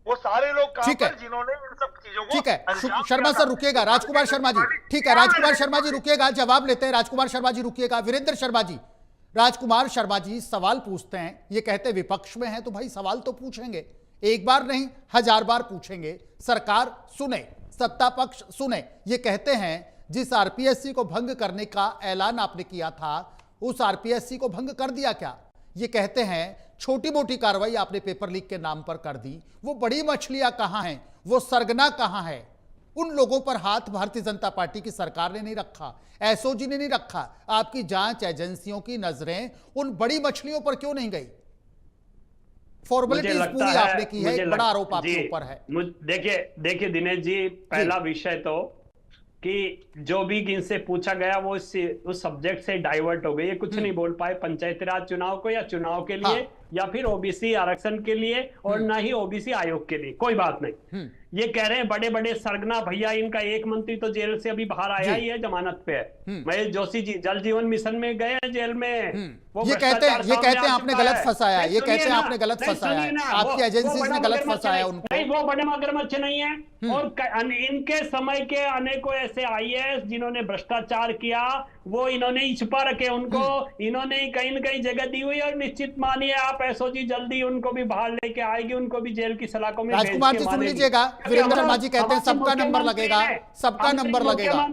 वो सारे लोग कहां पर जिन्होंने इन सब चीजों को। ठीक है, शर्मा सर रुकिएगा, राजकुमार शर्मा जी, ठीक है, राजकुमार शर्मा जी रुकिएगा, जवाब लेते हैं। राजकुमार शर्मा जी रुकिएगा। वीरेंद्र शर्मा जी, राजकुमार शर्मा जी सवाल पूछते हैं, ये कहते हैं विपक्ष में हैं तो भाई सवाल तो पूछेंगे, एक बार नहीं 1000 बार पूछेंगे, सरकार सुने, सत्ता पक्ष सुने। ये कहते हैं जिस आरपीएससी को भंग करने का ऐलान आपने किया था, उस आरपीएससी को भंग कर दिया क्या? ये कहते हैं छोटी मोटी कार्रवाई आपने पेपर लीक के नाम पर कर दी, वो बड़ी मछलियां कहां हैं, वो सरगना कहां है? उन लोगों पर हाथ भारतीय जनता पार्टी की सरकार ने नहीं रखा, एसओजी ने नहीं रखा, आपकी जांच एजेंसियों की नजरें उन बड़ी मछलियों पर क्यों नहीं गई? फॉर्मेलिटीज पूरी आपने की है, बड़ा आरोप आपके ऊपर है। देखिए दिनेश जी, पहला विषय तो कि जो भी इनसे पूछा गया वो उस सब्जेक्ट से डाइवर्ट हो गए, ये कुछ नहीं बोल पाए पंचायती राज चुनाव को, या चुनाव के लिए, या फिर ओबीसी आरक्षण के लिए, और ना ही ओबीसी आयोग के लिए। कोई बात नहीं, ये कह रहे हैं बड़े बड़े सरगना भैया, इनका एक मंत्री तो जेल से अभी बाहर आया ही है, जमानत पे है। महेश जोशी जी जल जीवन मिशन में गए हैं जेल में। ये कहते हैं आपने गलत फंसाया, ये कहते हैं आपने गलत फंसाया है, आपकी एजेंसी ने गलत फंसाया उनको। नहीं, वो बड़े मगरमच्छ नहीं है। और इनके समय के अनेकों ऐसे आईएएस जिन्होंने भ्रष्टाचार किया, वो इन्होंने ही छुपा रखे उनको, इन्होंने ही कहीं न कहीं जगह दी हुई। और निश्चित मानिए आप एसओजी जल्दी उनको भी बाहर लेके आएगी, उनको भी जेल की सलाखों में। राजकुमार जी सुन लीजिएगा, वीरेंद्र शर्मा जी कहते हैं सबका नंबर लगेगा, सबका नंबर लगेगा।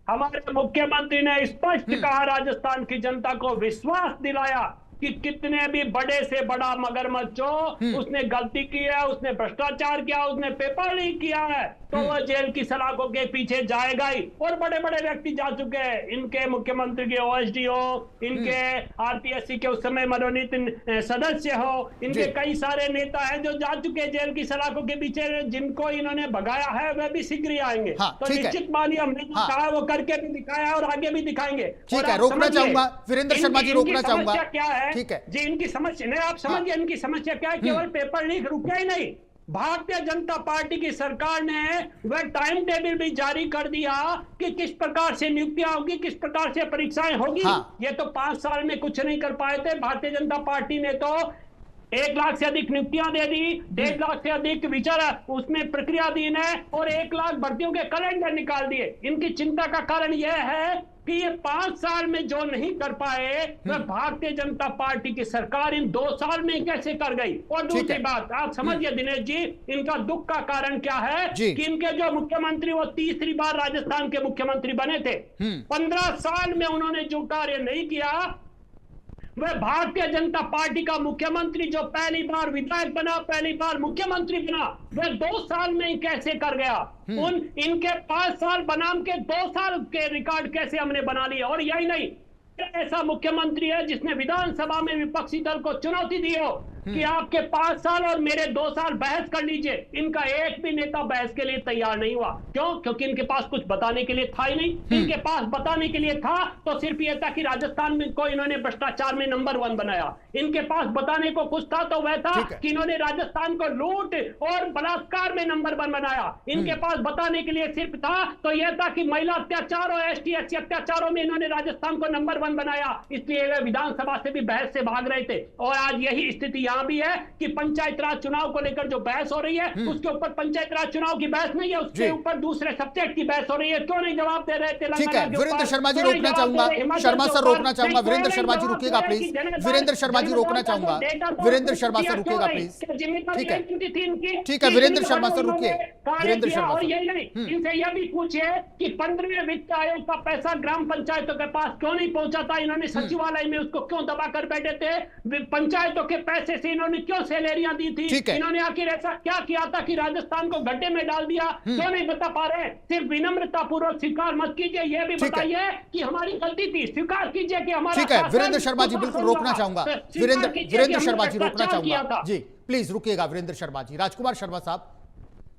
हमारे मुख्यमंत्री ने स्पष्ट कहा, राजस्थान की जनता को विश्वास दिलाया कि कितने भी बड़े से बड़ा मगरमच्छ हो, उसने गलती की है, उसने भ्रष्टाचार किया, उसने पेपर लीक किया है, तो वह जेल की सलाखों के पीछे जाएगा ही। और बड़े बड़े व्यक्ति जा चुके हैं, इनके मुख्यमंत्री के ओएसडी हो, इनके आरपीएससी के उस समय मनोनीत सदस्य हो, इनके कई सारे नेता हैं जो जा चुके हैं जेल की सलाखों के पीछे, जिनको इन्होंने भगाया है वह भी शीघ्र ही आएंगे। तो निश्चित मानिए हमने जो कहा वो करके भी दिखाया और आगे भी दिखाएंगे। ठीक है, रोकना चाहूंगा वीरेंद्र शर्मा जी, रोकना चाहूंगा। क्या है ठीक है जी, इनकी समस्या नहीं, आप समझिए इनकी समस्या क्या है। केवल पेपर लीक रुका ही नहीं, भारतीय जनता पार्टी की सरकार ने वह टाइम टेबल भी जारी कर दिया कि किस प्रकार से नियुक्तियां होगी, किस प्रकार से परीक्षाएं होगी। ये तो 5 साल में कुछ नहीं कर पाए थे। भारतीय जनता पार्टी ने तो 1 लाख से अधिक नियुक्तियां दे दी, 1.5 लाख से अधिक विचार उसमें प्रक्रियाधीन है, और 1 लाख भर्तियों के कैलेंडर निकाल दिए। इनकी चिंता का कारण यह है कि ये 5 साल में जो नहीं कर पाए वह भारतीय जनता पार्टी की सरकार इन 2 साल में कैसे कर गई। और दूसरी बात आप समझिए दिनेश जी, इनका दुख का कारण क्या है कि इनके जो मुख्यमंत्री वो तीसरी बार राजस्थान के मुख्यमंत्री बने थे, 15 साल में उन्होंने जो कार्य नहीं किया, वह भारतीय जनता पार्टी का मुख्यमंत्री जो पहली बार विधायक बना, पहली बार मुख्यमंत्री बना, वह 2 साल में ही कैसे कर गया। इनके 5 साल बनाम के 2 साल के रिकॉर्ड कैसे हमने बना लिए। और यही नहीं, ऐसा मुख्यमंत्री है जिसने विधानसभा में विपक्षी दल को चुनौती दी हो कि आपके 5 साल और मेरे 2 साल बहस कर लीजिए। इनका एक भी नेता बहस के लिए तैयार नहीं हुआ। क्यों? क्योंकि इनके पास कुछ बताने के लिए था ही नहीं। इनके पास बताने के लिए था तो सिर्फ ये था कि राजस्थान में को इन्होंने भ्रष्टाचार में नंबर 1 बनाया। इनके पास बताने को कुछ था तो वह था कि इन्होंने राजस्थान को लूट और बलात्कार में नंबर 1 बनाया। इनके पास बताने के लिए सिर्फ था तो यह था कि महिला अत्याचार और एसटी/एससी अत्याचारों में इन्होंने राजस्थान को नंबर 1 बनाया। इसलिए वे विधानसभा से भी बहस से भाग रहे थे। और आज यही स्थिति भी है कि पंचायत राज चुनाव को लेकर जो बहस हो रही है, उसके ऊपर पंचायत राज चुनाव की बहस नहीं है, उसके ऊपर दूसरे सब्जेक्ट की बहस हो रही है। क्यों नहीं जवाब दे रहे थे? ठीक है, वीरेंद्र शर्मा जी रोकना चाहूंगा, शर्मा सर रोकना चाहूंगा, वीरेंद्र शर्मा जी रुकिएगा प्लीज, वीरेंद्र शर्मा जी रोकना चाहूंगा, वीरेंद्र शर्मा सर रुकिएगा प्लीज। ठीक है, ठीक है, वीरेंद्र शर्मा सर रुकिए, वीरेंद्र शर्मा। और यही नहीं, इनसे यह भी पूछिए कि 15वें वित्त आयोग का पैसा ग्राम पंचायतों के पास क्यों नहीं पहुंचा था। इन्होंने सचिवालय में उसको क्यों दबा कर बैठे थे? पंचायतों के पैसे से इन्होंने क्यों सैलरियां दी थी? इन्होंने आखिर ऐसा क्या किया था कि राजस्थान को गड्ढे में डाल दिया? क्यों नहीं बता पा रहे? सिर्फ विनम्रता पूर्वक स्वीकार मत कीजिए, यह भी बताइए कि हमारी गलती थी, स्वीकार कीजिए कि हमारा। ठीक है, वीरेंद्र शर्मा जी बिल्कुल रोकना चाहूंगा, वीरेंद्र शर्मा जी रोकना चाहूंगा जी, प्लीज रुकिएगा वीरेंद्र शर्मा जी। राजकुमार शर्मा साहब,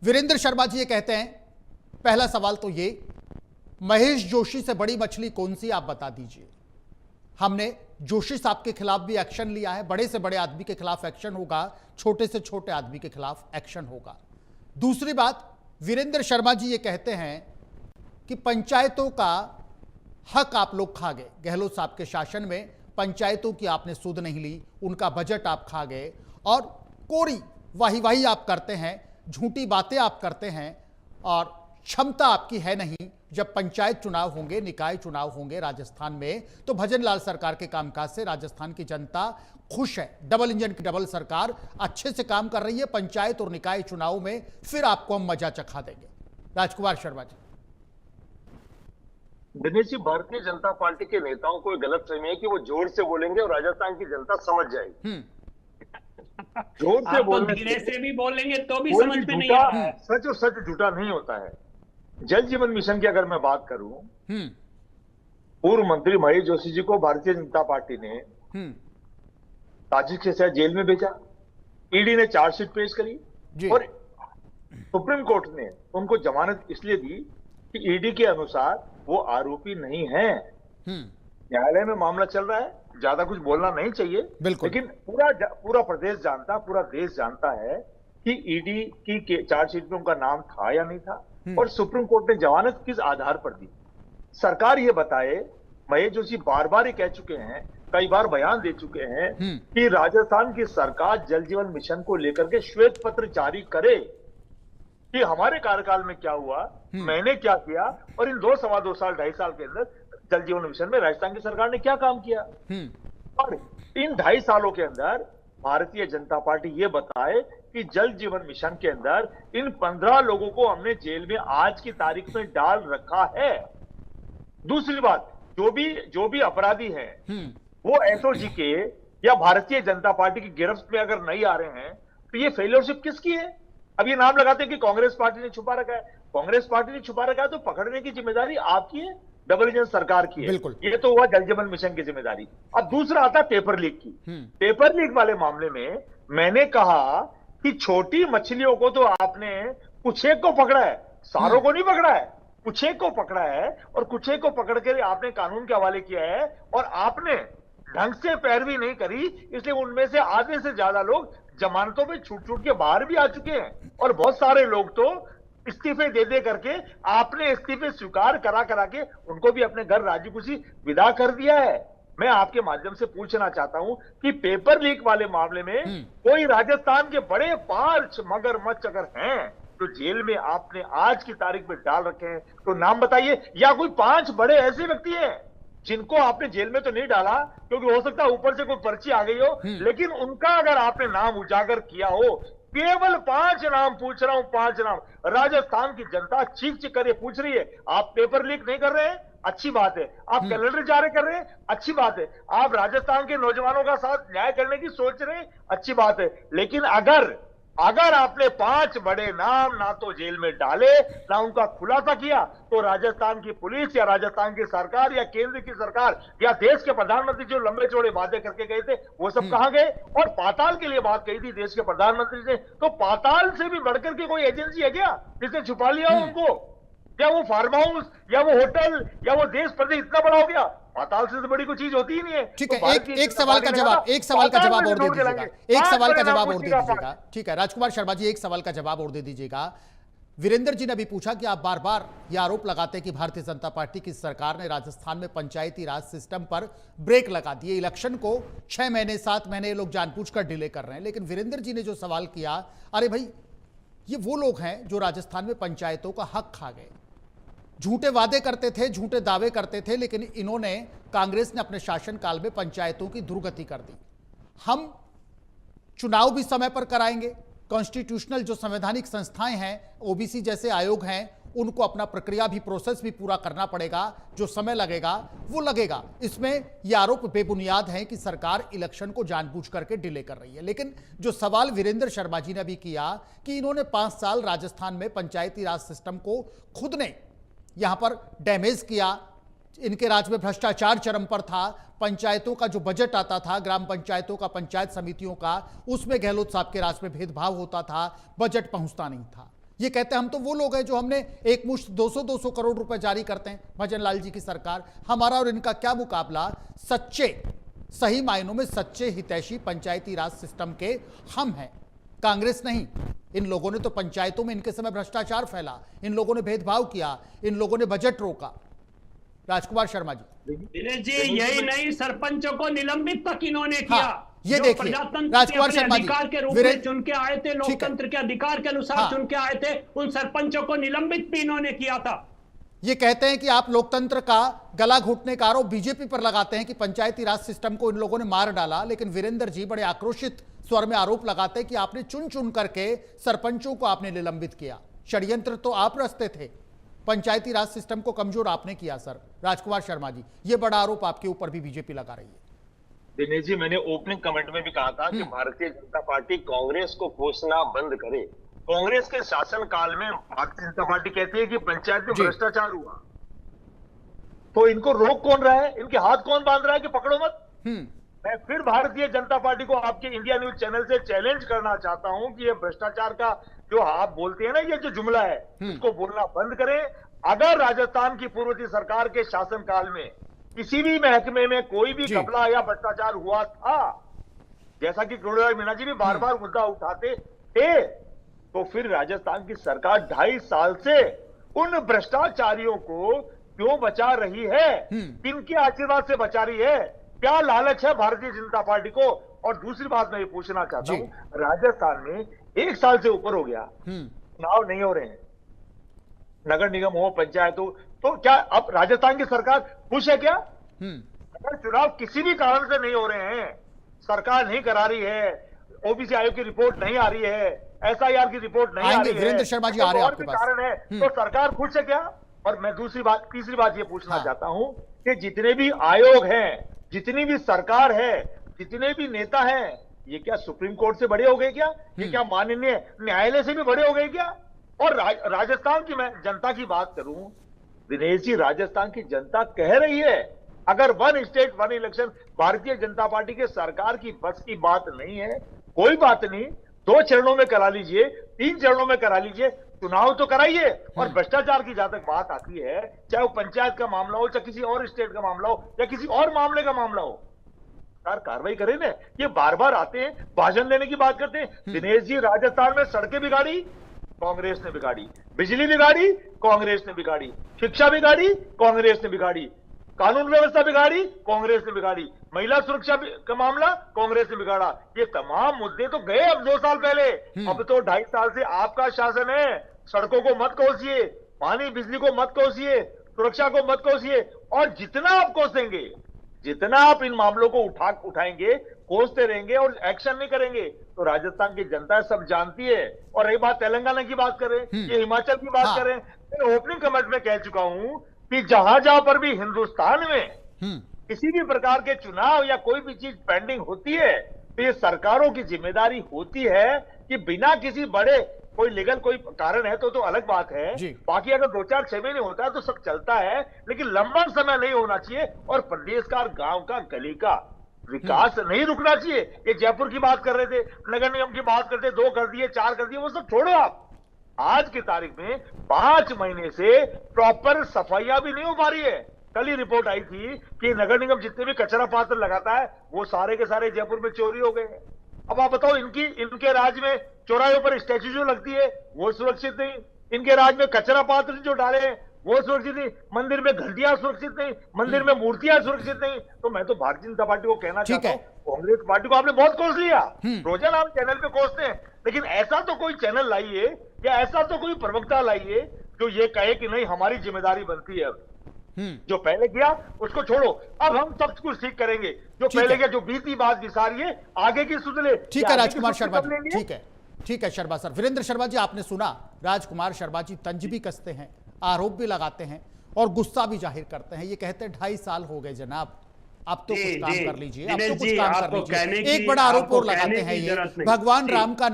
वीरेंद्र शर्मा जी ये कहते हैं, पहला सवाल तो ये, महेश जोशी से बड़ी मछली कौन सी, आप बता दीजिए। हमने जोशी साहब के खिलाफ भी एक्शन लिया है, बड़े से बड़े आदमी के खिलाफ एक्शन होगा, छोटे से छोटे आदमी के खिलाफ एक्शन होगा। दूसरी बात, वीरेंद्र शर्मा जी ये कहते हैं कि पंचायतों का हक आप लोग खा गए, गहलोत साहब के शासन में पंचायतों की आपने सुध नहीं ली, उनका बजट आप खा गए और कोरी वाही आप करते हैं, झूठी बातें आप करते हैं और क्षमता आपकी है नहीं। जब पंचायत चुनाव होंगे, निकाय चुनाव होंगे राजस्थान में, तो भजनलाल सरकार के कामकाज से राजस्थान की जनता खुश है। डबल इंजन की डबल सरकार अच्छे से काम कर रही है। पंचायत और निकाय चुनाव में फिर आपको हम मजा चखा देंगे। राजकुमार शर्मा जी। दिनेश जी, भारतीय जनता पार्टी के नेताओं को गलत फहमी है कि वो जोर से बोलेंगे और राजस्थान की जनता समझ जाएगी। जोर से बोलने धीरे से भी बोलेंगे तो भी कोई समझ में नहीं झूठा, आता है। सच और सच झूठा नहीं होता है। जल जीवन मिशन की अगर मैं बात करूं, पूर्व मंत्री महेश जोशी जी को भारतीय जनता पार्टी ने साजिश के साथ जेल में भेजा, ईडी ने चार्जशीट पेश करी और सुप्रीम कोर्ट ने उनको जमानत इसलिए दी कि ईडी के अनुसार वो आरोपी नहीं है। न्यायालय में मामला चल रहा है, ज्यादा कुछ बोलना नहीं चाहिए, लेकिन पूरा प्रदेश जानता, पूरा देश जानता है कि ईडी की चार्जशीट में उनका नाम था या नहीं था और सुप्रीम कोर्ट ने जमानत किस आधार पर दी। सरकार ये बताए। महेश जोशी बार बार ये कह चुके हैं, कई बार बयान दे चुके हैं कि राजस्थान की सरकार जल जीवन मिशन को लेकर के श्वेत पत्र जारी करे कि हमारे कार्यकाल में क्या हुआ, मैंने क्या किया और इन 2 साल 2.5 साल के अंदर जल जीवन मिशन में राजस्थान की सरकार ने क्या काम किया। और इन 2.5 सालों के अंदर भारतीय जनता पार्टी ये बताए कि जल जीवन मिशन के अंदर इन 15 लोगों को हमने जेल में आज की तारीख में डाल रखा है। दूसरी बात, जो भी अपराधी हैं वो एसओजी के या भारतीय जनता पार्टी की गिरफ्त में अगर नहीं आ रहे हैं तो ये फेलियरशिप किसकी है। अब ये नाम लगाते हैं कि कांग्रेस पार्टी ने छुपा रखा है। कांग्रेस पार्टी ने छुपा रखा है तो पकड़ने की जिम्मेदारी आपकी है, डबल इंजन सरकार की है। ये तो हुआ जल जीवन मिशन की जिम्मेदारी। अब दूसरा आता है पेपर लीक की। पेपर लीक वाले मामले में मैंने कहा कि छोटी मछलियों को तो आपने कुछ एक को पकड़ा है, सारों को नहीं पकड़ा है, कुछ एक को पकड़ा है और कुछ एक को पकड़ कर आपने कानून के हवाले किया है और आपने ढंग से पैरवी नहीं करी, इसलिए उनमें से आधे से ज्यादा लोग जमानतों पे छूट के बाहर भी आ चुके हैं और बहुत सारे लोग तो इस्तीफे दे करके आपने इस्तीफे स्वीकार करा के उनको भी अपने घर राजी खुशी विदा कर दिया है। मैं आपके माध्यम से पूछना चाहता हूं कि पेपर लीक वाले मामले में कोई राजस्थान के बड़े 5 मगरमच्छ अगर हैं तो जेल में आपने आज की तारीख में डाल रखे हैं तो नाम बताइए, या कोई 5 बड़े ऐसे व्यक्ति हैं जिनको आपने जेल में तो नहीं डाला क्योंकि हो सकता है ऊपर से कोई पर्ची आ गई हो, लेकिन उनका अगर आपने नाम उजागर किया हो। केवल 5 नाम पूछ रहा हूं, 5 नाम। राजस्थान की जनता चीख कर पूछ रही है। आप पेपर लीक नहीं कर रहे हैं, अच्छी बात है। आप कैलेंडर जारी कर रहे हैं, अच्छी बात है। आप राजस्थान के नौजवानों का साथ न्याय करने की सोच रहे हैं, अच्छी बात है। लेकिन अगर आपने 5 बड़े नाम ना तो जेल में डाले ना उनका खुलासा किया तो राजस्थान की पुलिस या राजस्थान की सरकार या केंद्र की सरकार या देश के प्रधानमंत्री जो लंबे चौड़े वादे करके गए थे वो सब कहां गए। और पाताल के लिए बात कही थी देश के प्रधानमंत्री ने, तो पाताल से भी बढ़कर के कोई एजेंसी है क्या जिसने छुपा लिया हो उनको, या वो फार्म हाउस या वो होटल या वो देश प्रदेश इतना बड़ा हो गया। पाताल से तो बड़ी कोई चीज होती ही नहीं है। ठीक है, एक सवाल का जवाब और दे दीजिएगा, एक सवाल का जवाब और दे दीजिएगा। ठीक है राजकुमार शर्मा जी, एक सवाल का जवाब और दे दीजिएगा। वीरेंद्र जी ने भी पूछा कि आप बार बार यह आरोप लगाते हैं कि भारतीय जनता पार्टी की सरकार ने राजस्थान में पंचायती राज सिस्टम पर ब्रेक लगा दिए, इलेक्शन को 6 महीने 7 महीने लोग जानबूझकर डिले कर रहे हैं। लेकिन वीरेंद्र जी ने जो सवाल किया, अरे भाई ये वो लोग हैं जो राजस्थान में पंचायतों का हक खा गए, झूठे वादे करते थे, झूठे दावे करते थे, लेकिन इन्होंने, कांग्रेस ने अपने शासनकाल में पंचायतों की दुर्गति कर दी। हम चुनाव भी समय पर कराएंगे, कॉन्स्टिट्यूशनल जो संवैधानिक संस्थाएं हैं, ओबीसी जैसे आयोग हैं, उनको अपना प्रक्रिया भी, प्रोसेस भी पूरा करना पड़ेगा, जो समय लगेगा वो लगेगा। इसमें यह आरोप बेबुनियाद है कि सरकार इलेक्शन को जानबूझ करके डिले कर रही है। लेकिन जो सवाल वीरेंद्र शर्मा जी ने भी किया कि इन्होंने 5 साल राजस्थान में पंचायती राज सिस्टम को खुद ने यहां पर डैमेज किया, इनके राज में भ्रष्टाचार चरम पर था, पंचायतों का जो बजट आता था, ग्राम पंचायतों का, पंचायत समितियों का, उसमें गहलोत साहब के राज में भेदभाव होता था, बजट पहुंचता नहीं था। ये कहते हैं हम तो वो लोग हैं जो हमने एक मुश्त 200-200 करोड़ रुपए जारी करते हैं। भजन लाल जी की सरकार, हमारा और इनका क्या मुकाबला। सच्चे, सही मायनों में सच्चे हितैषी पंचायती राज सिस्टम के हम हैं, कांग्रेस नहीं। इन लोगों ने तो पंचायतों में इनके समय भ्रष्टाचार फैला, इन लोगों ने भेदभाव किया, इन लोगों ने बजट रोका। राजकुमार शर्मा जी। दिनेश जी, यही नहीं, सरपंचों को निलंबित तक इन्होंने किया। ये देखिए राजकुमार शर्मा जी, अधिकार के रूप में चुन के आए थे, लोकतंत्र के अधिकार के अनुसार चुन के आए थे, उन सरपंचों को निलंबित भी इन्होंने किया था। ये कहते हैं कि आप लोकतंत्र का गला घुटने का आरोप बीजेपी पर लगाते हैं कि पंचायती राज सिस्टम को इन लोगों ने मार डाला, लेकिन वीरेंद्र जी बड़े आक्रोशित स्वर में आरोप लगाते हैं कि आपने चुन चुन करके सरपंचों को आपने निलंबित किया। षड्यंत्र तो आप रचते थे, पंचायती राज सिस्टम को कमजोर आपने किया। सर राजकुमार शर्मा जी, ये बड़ा आरोप आपके ऊपर भी बीजेपी लगा रही है। दिनेश जी, मैंने ओपनिंग कमेंट में भी कहा था कि भारतीय जनता पार्टी कांग्रेस को कोसना बंद करे। कांग्रेस के शासन काल में भारतीय जनता पार्टी कहती है कि पंचायत में भ्रष्टाचार हुआ, तो इनको रोक कौन रहा है, इनके हाथ कौन बांध रहा है कि पकड़ो मत। मैं फिर भारतीय जनता पार्टी को आपके इंडिया न्यूज चैनल से चैलेंज करना चाहता हूं कि ये भ्रष्टाचार का जो आप बोलते हैं ना, ये जो जुमला है, इसको बोलना बंद करें। अगर राजस्थान की पूर्ववर्ती सरकार के शासनकाल में किसी भी महकमे में कोई भी घपला या भ्रष्टाचार हुआ था, जैसा कि करुणा मीणा जी भी बार बार मुद्दा उठाते थे, तो फिर राजस्थान की सरकार 2.5 साल से उन भ्रष्टाचारियों को क्यों बचा रही है, किनके आशीर्वाद से बचा रही है, क्या लालच है भारतीय जनता पार्टी को। और दूसरी बात मैं ये पूछना चाहता हूं, राजस्थान में 1 साल से ऊपर हो गया, चुनाव नहीं हो रहे हैं, नगर निगम हो, पंचायत हो, तो क्या अब राजस्थान की सरकार खुश है क्या? अगर चुनाव किसी भी कारण से नहीं हो रहे हैं, सरकार नहीं करा रही है, ओबीसी आयोग की रिपोर्ट नहीं आ रही है, एसआईआर की रिपोर्ट नहीं आ रही है, वीरेंद्र शर्मा जी आ रहे हैं और भी कारण है, तो सरकार खुश है क्या? और मैं तीसरी बात ये पूछना चाहता हूं कि जितने भी आयोग हैं, जितनी भी सरकार है, जितने भी नेता हैं, ये क्या सुप्रीम कोर्ट से बड़े हो गए क्या? ये क्या माननीय न्यायालय से भी बड़े हो गए क्या? और राजस्थान की मैं जनता की बात करूं, दिनेश जी, राजस्थान की जनता कह रही है अगर 1 state 1 election Bharatiya Janata party के सरकार की बस की बात नहीं है, कोई बात नहीं, 2 चरणों में करा लीजिए, 3 चरणों में करा लीजिए, चुनाव तो कराइए। और भ्रष्टाचार की जहां तक बात आती है, चाहे वो पंचायत का मामला हो, चाहे किसी और स्टेट का मामला हो, या किसी और मामले का मामला हो, सरकार कार्रवाई करे ना। ये बार बार आते हैं, भाषण देने की बात करते हैं। दिनेश जी, राजस्थान में सड़कें बिगाड़ी, कांग्रेस ने बिगाड़ी, बिजली बिगाड़ी, कांग्रेस ने बिगाड़ी, शिक्षा बिगाड़ी, कांग्रेस ने बिगाड़ी, कानून व्यवस्था बिगाड़ी, कांग्रेस ने बिगाड़ी, महिला सुरक्षा का मामला कांग्रेस ने बिगाड़ा। ये तमाम मुद्दे तो गए अब 2 साल पहले, अब तो 2.5 साल से आपका शासन है। सड़कों को मत कोसिए, पानी बिजली को मत कोसिए, सुरक्षा को मत कोसिए, और जितना आप कोसेंगे, जितना आप इन मामलों को उठाएंगे, कोसते रहेंगे और एक्शन नहीं करेंगे, तो राजस्थान की जनता सब जानती है। और रही बात तेलंगाना की बात करें, ये हिमाचल की बात करें, मैं ओपनिंग कमेंट में कह चुका हूं कि जहां जहां पर भी हिंदुस्तान में किसी भी प्रकार के चुनाव या कोई भी चीज पेंडिंग होती है, तो ये सरकारों की जिम्मेदारी होती है कि बिना किसी बड़े कोई लीगल कोई कारण है तो अलग बात है, बाकी अगर 2-4-6 महीने होता है तो सब चलता है, लेकिन लंबा समय नहीं होना चाहिए। और प्रदेश का, गांव का, गली का विकास नहीं रुकना चाहिए। ये जयपुर की बात कर रहे थे, नगर निगम की बात करते, 2 कर दिए, 4 कर दिए, वो सब छोड़ो आप। आज की तारीख में 5 महीने से प्रॉपर सफाइयां भी नहीं हो पा रही है। कल ही रिपोर्ट आई थी कि नगर निगम जितने भी कचरा पात्र लगाता है, वो सारे के सारे जयपुर में चोरी हो गए। अब आप बताओ, इनके राज्य में चौराहों पर स्टैच्यू जो लगती है वो सुरक्षित नहीं, इनके राज्य में कचरा पात्र जो डाले हैं वो सुरक्षित नहीं, मंदिर में घंटियां सुरक्षित नहीं, मंदिर में मूर्तियां सुरक्षित नहीं। तो मैं तो भारतीय जनता पार्टी को कहना चाहता हूं, कांग्रेस पार्टी को आपने बहुत कोस लिया, रोजाना हम चैनल पे कोसते हैं, लेकिन ऐसा तो कोई चैनल लाइए या ऐसा तो कोई प्रवक्ता लाइए जो ये कहे कि नहीं हमारी जिम्मेदारी बनती है। अब जो पहले किया उसको छोड़ो, अब हम सब कुछ ठीक करेंगे। जो पहले किया, जो बीती बात विसारिए, आगे की सुधरे। ठीक है राजकुमार शर्मा जी, ठीक है शर्मा सर। वीरेंद्र शर्मा जी, आपने सुना, राजकुमार शर्मा जी तंज भी कसते हैं, आरोप भी लगाते हैं और गुस्सा भी जाहिर करते हैं। ये कहते हैं 2.5 साल हो गए जनाब, अब तो कुछ काम कर लीजिए, अब तो कुछ काम कर लीजिए। एक बड़ा आरोप और लगाते हैं ये, भगवान राम का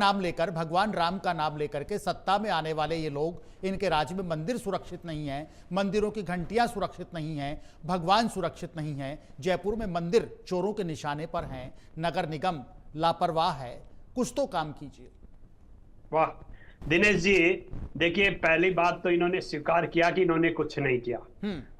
नाम लेकर के सत्ता में आने वाले ये लोग, इनके राज्य में मंदिर सुरक्षित नहीं है, मंदिरों की घंटियां सुरक्षित नहीं है, भगवान सुरक्षित नहीं है, जयपुर में मंदिर चोरों के निशाने पर हैं, नगर निगम लापरवाह है, कुछ तो काम कीजिए। वाह दिनेश जी, देखिए, पहली बात तो इन्होंने स्वीकार किया कि इन्होंने कुछ नहीं किया,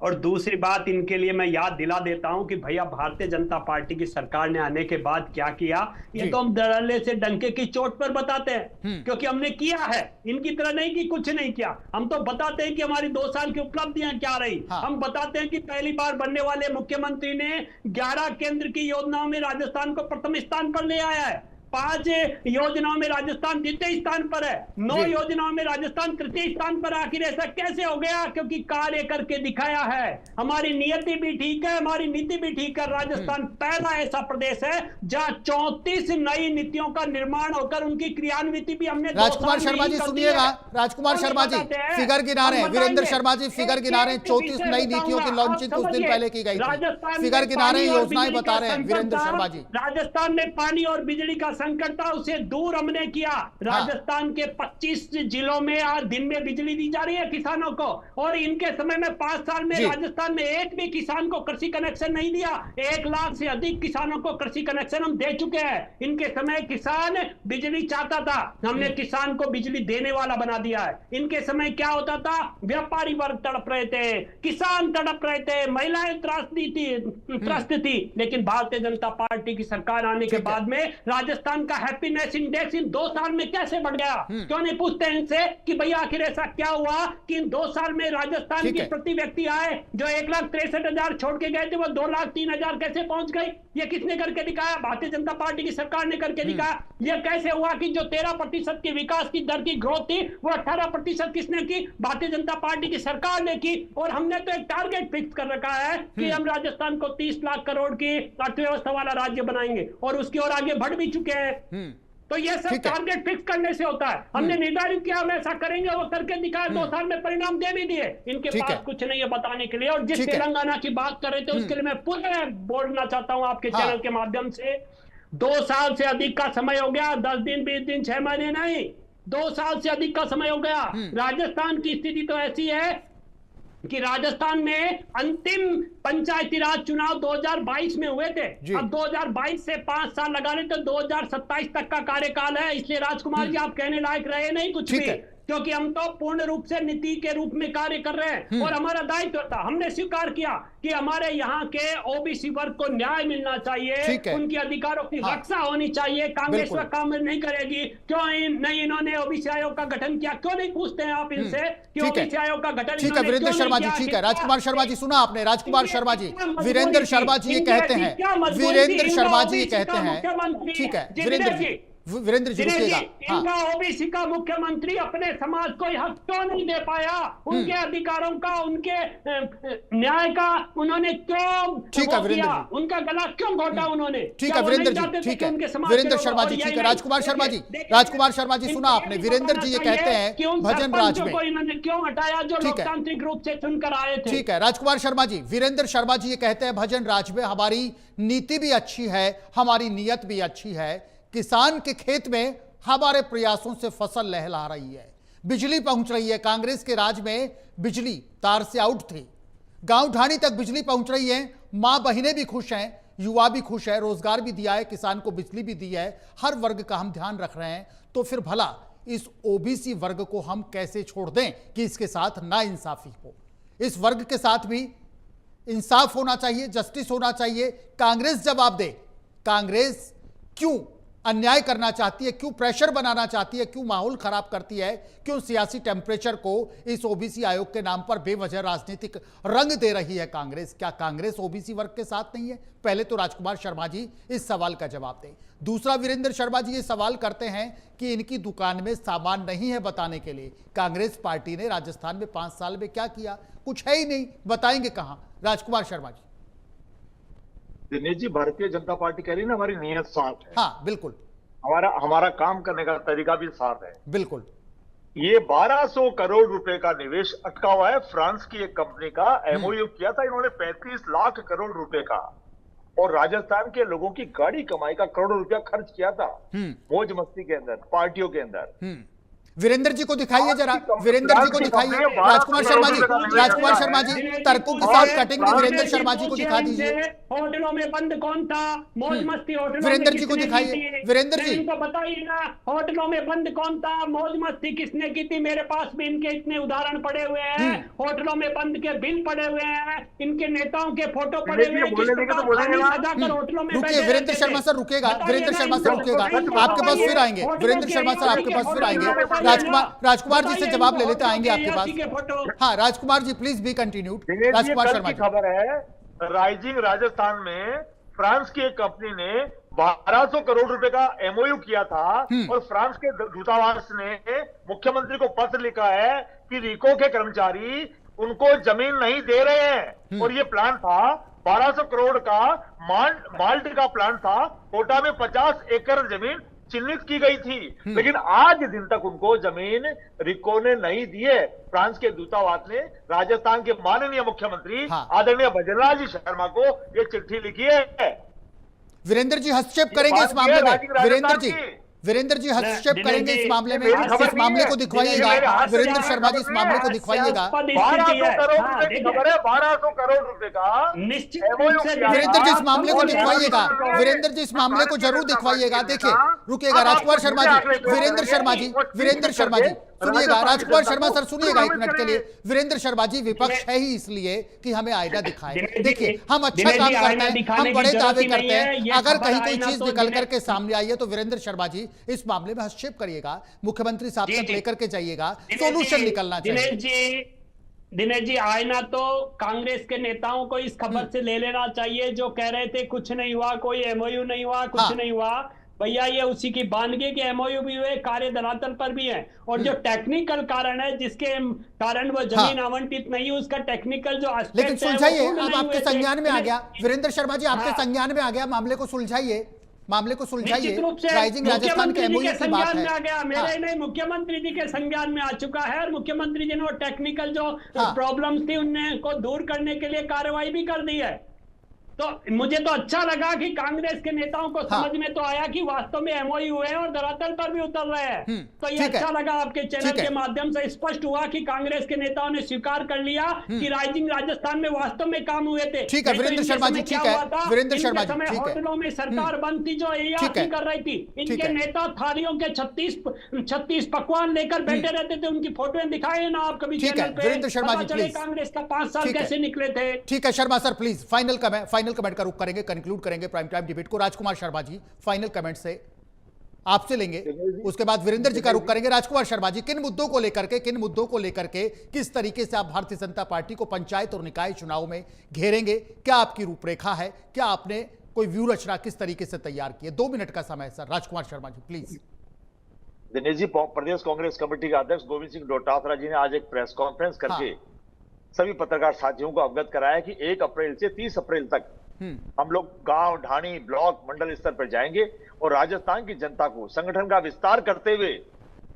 और दूसरी बात, इनके लिए मैं याद दिला देता हूं कि भैया भारतीय जनता पार्टी की सरकार ने आने के बाद क्या किया, ये तो हम डरले से डंके की चोट पर बताते हैं, क्योंकि हमने किया है। इनकी तरह नहीं कि कुछ नहीं किया, हम तो बताते हैं कि हमारी 2 साल की उपलब्धियां क्या रही। हम बताते हैं कि पहली बार बनने वाले मुख्यमंत्री ने 11 केंद्र की योजनाओं में राजस्थान को प्रथम स्थान पर ले आया है। 5 योजनाओं में राजस्थान द्वितीय स्थान पर है, 9 योजनाओं में राजस्थान तृतीय स्थान पर। आखिर ऐसा कैसे हो गया? क्योंकि कार्य करके दिखाया है। हमारी नियति भी ठीक है, हमारी नीति भी ठीक है। राजस्थान पहला ऐसा प्रदेश है जहां 34 नई नीतियों का निर्माण होकर उनकी क्रियान्वित भी हमने। राजकुमार शर्मा जी सुनिएगा, राजकुमार शर्मा जी फिगर गिना रहे हैं, वीरेंद्र शर्मा जी फिगर गिना रहे हैं, 34 नई नीतियों की लॉन्चिंग कुछ दिन पहले की गई थी, फिगर गिना रहे हैं, योजनाएं बता रहे हैं वीरेंद्र शर्मा जी। राजस्थान में पानी और बिजली का संकट था, उसे दूर हमने किया। राजस्थान के 25 जिलों में आज दिन में बिजली दी जा रही है किसानों को, और इनके समय में 5 साल में राजस्थान में एक भी किसान को कृषि कनेक्शन नहीं दिया। 1 लाख से अधिक किसानों को कृषि कनेक्शन हम दे चुके हैं। इनके समय किसान बिजली चाहता था, हमने किसान को बिजली देने वाला बना दिया है। इनके समय क्या होता था? व्यापारी वर्ग तड़प रहे थे, किसान तड़प रहे थे, महिलाएं त्रस्त थी। लेकिन भारतीय जनता पार्टी की सरकार आने के बाद में राजस्थान का हैप्पीनेस इंडेक्स इन 2 साल में कैसे बढ़ गया? क्यों नहीं पूछते इनसे कि भैया आखिर ऐसा क्या हुआ कि इन 2 साल में राजस्थान की प्रति व्यक्ति आय जो 1,63,000 छोड़ के गए थे वो 2,03,000 कैसे पहुंच गई? ये किसने करके दिखाया? भारतीय जनता पार्टी की सरकार ने करके दिखाया। ये कैसे हुआ कि जो 13% की विकास की दर की ग्रोथ थी वो 18% किसने की? भारतीय जनता पार्टी की सरकार ने की। और हमने तो एक टारगेट फिक्स कर रखा है कि हम राजस्थान को 30 लाख करोड़ की अर्थव्यवस्था वाला राज्य बनाएंगे, और उसकी ओर आगे बढ़ भी चुके हैं। तो ये सब टारगेट फिक्स करने से होता है। हमने निर्धारित किया हम ऐसा करेंगे, वो करके दिखाया, 2 साल में परिणाम दे भी दिए। इनके पास कुछ नहीं है बताने के लिए। और जिस तेलंगाना की बात कर रहे थे उसके लिए मैं पुनः बोलना चाहता हूं आपके चैनल के माध्यम से, 2 साल से अधिक का समय हो गया, 10 दिन 20 दिन 6 महीने नहीं, 2 साल से अधिक का समय हो गया। राजस्थान की स्थिति तो ऐसी है कि राजस्थान में अंतिम पंचायती राज चुनाव 2022 में हुए थे। अब 2022 से 5 साल लगा ले तो 2027 तक का कार्यकाल है। इसलिए राजकुमार जी आप कहने लायक रहे नहीं कुछ भी, क्योंकि हम तो पूर्ण रूप से नीति के रूप में कार्य कर रहे हैं। और हमारा दायित्व था, हमने स्वीकार किया कि हमारे यहाँ के ओबीसी वर्ग को न्याय मिलना चाहिए, उनके अधिकारों की रक्षा होनी चाहिए। कांग्रेस वह काम नहीं करेगी। क्यों नहीं इन्होंने ओबीसी आयोग का गठन किया? क्यों नहीं पूछते हैं आप इनसे कि ओबीसी आयोग का गठन? ठीक है वीरेंद्र शर्मा जी, ठीक है राजकुमार शर्मा जी, सुना आपने। राजकुमार शर्मा जी, वीरेंद्र शर्मा जी ये कहते हैं, वीरेंद्र शर्मा जी ये कहते हैं, ठीक है वीरेंद्र जी रुकिएगा। इनका ओबीसी का मुख्यमंत्री अपने समाज को हक क्यों नहीं दे पाया? उनके अधिकारों का, उनके न्याय का उन्होंने क्यों किया? उनका गला क्यों घोटा उन्होंने? ठीक है वीरेंद्र जी, ठीक है वीरेंद्र शर्मा जी, ठीक है राजकुमार शर्मा जी, राजकुमार शर्मा जी सुना आपने। वीरेंद्र जी ये कहते हैं भजन राज में इन्होंने क्यों हटाया जो लोकतांत्रिक रूप से चुनकर आए थे? ठीक है राजकुमार शर्मा जी, वीरेंद्र शर्मा जी ये कहते हैं भजन राज में हमारी नीति भी अच्छी है, हमारी नीयत भी अच्छी है, किसान के खेत में हमारे प्रयासों से फसल लहला रही है, बिजली पहुंच रही है। कांग्रेस के राज में बिजली तार से आउट थी, गांव ढाणी तक बिजली पहुंच रही है, मां बहिनें भी खुश हैं, युवा भी खुश है, रोजगार भी दिया है, किसान को बिजली भी दी है, हर वर्ग का हम ध्यान रख रहे हैं। तो फिर भला इस ओबीसी वर्ग को हम कैसे छोड़ दें कि इसके साथ ना इंसाफी हो? इस वर्ग के साथ भी इंसाफ होना चाहिए, जस्टिस होना चाहिए। कांग्रेस जवाब दे, कांग्रेस क्यों अन्याय करना चाहती है, क्यों प्रेशर बनाना चाहती है, क्यों माहौल खराब करती है, क्यों सियासी टेम्परेचर को इस ओबीसी आयोग के नाम पर बेवजह राजनीतिक रंग दे रही है कांग्रेस? क्या कांग्रेस ओबीसी वर्ग के साथ नहीं है? पहले तो राजकुमार शर्मा जी इस सवाल का जवाब दें। दूसरा वीरेंद्र शर्मा जी ये सवाल करते हैं कि इनकी दुकान में सामान नहीं है बताने के लिए। कांग्रेस पार्टी ने राजस्थान में 5 साल में क्या किया? कुछ है ही नहीं, बताएंगे कहां? राजकुमार शर्मा जी। दिनेश जी, भारतीय जनता पार्टी कह रही है ना हमारी नीयत साफ है। हाँ बिल्कुल, हमारा काम करने का तरीका भी साफ है। बिल्कुल। ये 1200 करोड़ रुपए का निवेश अटका हुआ है। फ्रांस की एक कंपनी का एमओयू किया था इन्होंने 35 लाख करोड़ रुपए का, और राजस्थान के लोगों की गाड़ी कमाई का करोड़ों रुपया खर्च किया था मौज मस्ती के अंदर, पार्टियों के अंदर। वीरेंद्र जी को दिखाइए जरा, वीरेंद्र जी को दिखाइए, राजकुमार शर्मा जी, राजकुमार शर्मा जी तर्कों के साथ कटिंग भी वीरेंद्र शर्मा जी को दिखा दीजिए। होटलों में बंद कौन था? मौज मस्ती होटलों में वीरेंद्र जी को किसने दिखाइए, की थी? वीरेंद्र जी। इनको बताइए ना, होटलों में बंद कौन था, मौज मस्ती किसने की थी? मेरे पास भी इनके इतने उदाहरण पड़े हुए हैं, होटलों में बंद के बिल पड़े हुए हैं, इनके नेताओं के फोटो पड़े हुए हैं, किस प्रकार थाली सजाकर होटलों में रुकिए, बैठे वीरेंद्र रहते शर्मा थे। सर रुकेगा, बताइए वीरेंद्र ना शर्मा सर इनको, रुकेगा, इनको आपके पास बताइए, फिर आएंगे, होटलों वीरेंद्र के शर्मा सर आपके पास फिर आएंगे, राजकुमार जी से जवाब ले लेते आएंगे आपके पास। हाँ Rajkumar ji please be continued. राजकुमार शर्मा जी, खबर है राइजिंग राजस्थान में फ्रांस की एक कंपनी ने 1200 करोड़ रुपए का एमओयू किया था और फ्रांस के दूतावास ने मुख्यमंत्री को पत्र लिखा है कि रिको के कर्मचारी उनको जमीन नहीं दे रहे हैं और ये प्लान था 1200 करोड़ का माल्ट का प्लान था। कोटा में 50 एकड़ जमीन चिन्हित की गई थी, लेकिन आज दिन तक उनको जमीन रिको ने नहीं दी है। फ्रांस के दूतावास ने राजस्थान के माननीय मुख्यमंत्री आदरणीय भजनलाल जी शर्मा को ये चिट्ठी लिखी है। वीरेंद्र जी हस्तक्षेप करेंगे इस मामले में, वीरेंद्र जी हस्तक्षेप करेंगे इस मामले में, इस मामले को दिखवाइएगा, वीरेंद्र शर्मा जी इस मामले को दिखवाइएगा। 1200 करोड़ रुपए की खबर है, 1200 करोड़ रुपए का निश्चित वीरेंद्र जी इस मामले को दिखवाइएगा, वीरेंद्र जी इस मामले को जरूर दिखवाइएगा। देखिए रुकिएगा राजकुमार शर्मा जी, वीरेंद्र शर्मा जी, वीरेंद्र शर्मा जी सुनिएगा, राजकुमार शर्मा सर सुनिएगा एक मिनट के लिए। वीरेंद्र शर्मा जी विपक्ष है ही इसलिए कि हमें आईना दिखाए। देखिए हम अच्छा काम करते हैं, हम बड़े दावे करते हैं, अगर कहीं कोई चीज निकल करके सामने आई है तो वीरेंद्र शर्मा जी इस मामले में हस्तक्षेप करिएगा, मुख्यमंत्री साहब तक लेकर के जाइएगा, सोल्यूशन निकलना चाहिए। दिनेश जी आईना तो कांग्रेस के नेताओं को इस खबर से ले लेना चाहिए जो कह रहे थे कुछ नहीं हुआ, कोई एमओयू नहीं हुआ, कुछ नहीं हुआ। भैया ये उसी की बानगी के एमओयू भी हुए, कार्य धरातल पर भी है, और जो टेक्निकल कारण है जिसके कारण वो जमीन आवंटित नहीं, उसका टेक्निकल जो एस्पेक्ट है, लेकिन सुलझाइए, अब आपके संज्ञान में आ गया वीरेंद्र शर्मा जी, आपके संज्ञान में आ गया, मामले को सुलझाइए, मामले को सुलझाइए। राइजिंग राजस्थान के एमओयू की बात है, आ गया मेरे नहीं, मुख्यमंत्री जी के संज्ञान में आ चुका है, और मुख्यमंत्री जी ने वो टेक्निकल जो प्रॉब्लम्स थी उनको दूर करने के लिए कार्रवाई भी कर दी है। तो मुझे तो अच्छा लगा कि कांग्रेस के नेताओं को समझ में तो आया कि वास्तव में एमओयू हुए हैं और धरातल पर भी उतर रहे हैं। तो ये अच्छा लगा, आपके चैनल के माध्यम से स्पष्ट हुआ कि कांग्रेस के नेताओं ने स्वीकार कर लिया कि राइजिंग राजस्थान में वास्तव में काम हुए थे। ठीक है वीरेंद्र शर्मा जी, ठीक है वीरेंद्र शर्मा जी, ठीक है। होटलों में सरकार बंद थी जो एआरसी कर रही थी, इनके नेता थालियों के 36 पकवान लेकर बैठे रहते थे, उनकी फोटोएं दिखाए ना आप कभी चैनल पे, वीरेंद्र शर्मा जी प्लीज। कांग्रेस का 5 साल कैसे निकले थे। ठीक है Sharma sir please final comment का रुख करेंगे, कंक्लूड करेंगे प्राइम टाइम डिबेट को। राजकुमार शर्मा जी फाइनल कमेंट से आपसे लेंगे, उसके बाद वीरेंद्र जी का रुख करेंगे। राजकुमार शर्मा जी किन मुद्दों को लेकर के किस तरीके से आप भारतीय जनता पार्टी को पंचायत और निकाय चुनाव में घेरेंगे, क्या आपकी रूपरेखा है, क्या आपने कोई व्यू रचना किस तरीके से तैयार की है? 2 मिनट का समय सर। राजकुमार शर्मा जी प्लीज। दिनेश जी, प्रदेश कांग्रेस कमेटी के अध्यक्ष गोविंद सिंह डोटासरा जी ने आज एक प्रेस कॉन्फ्रेंस करके सभी पत्रकार साथियों को अवगत कराया कि 1 अप्रैल से 30 अप्रैल तक हम लोग गांव, ढाणी, ब्लॉक, मंडल स्तर पर जाएंगे और राजस्थान की जनता को संगठन का विस्तार करते हुए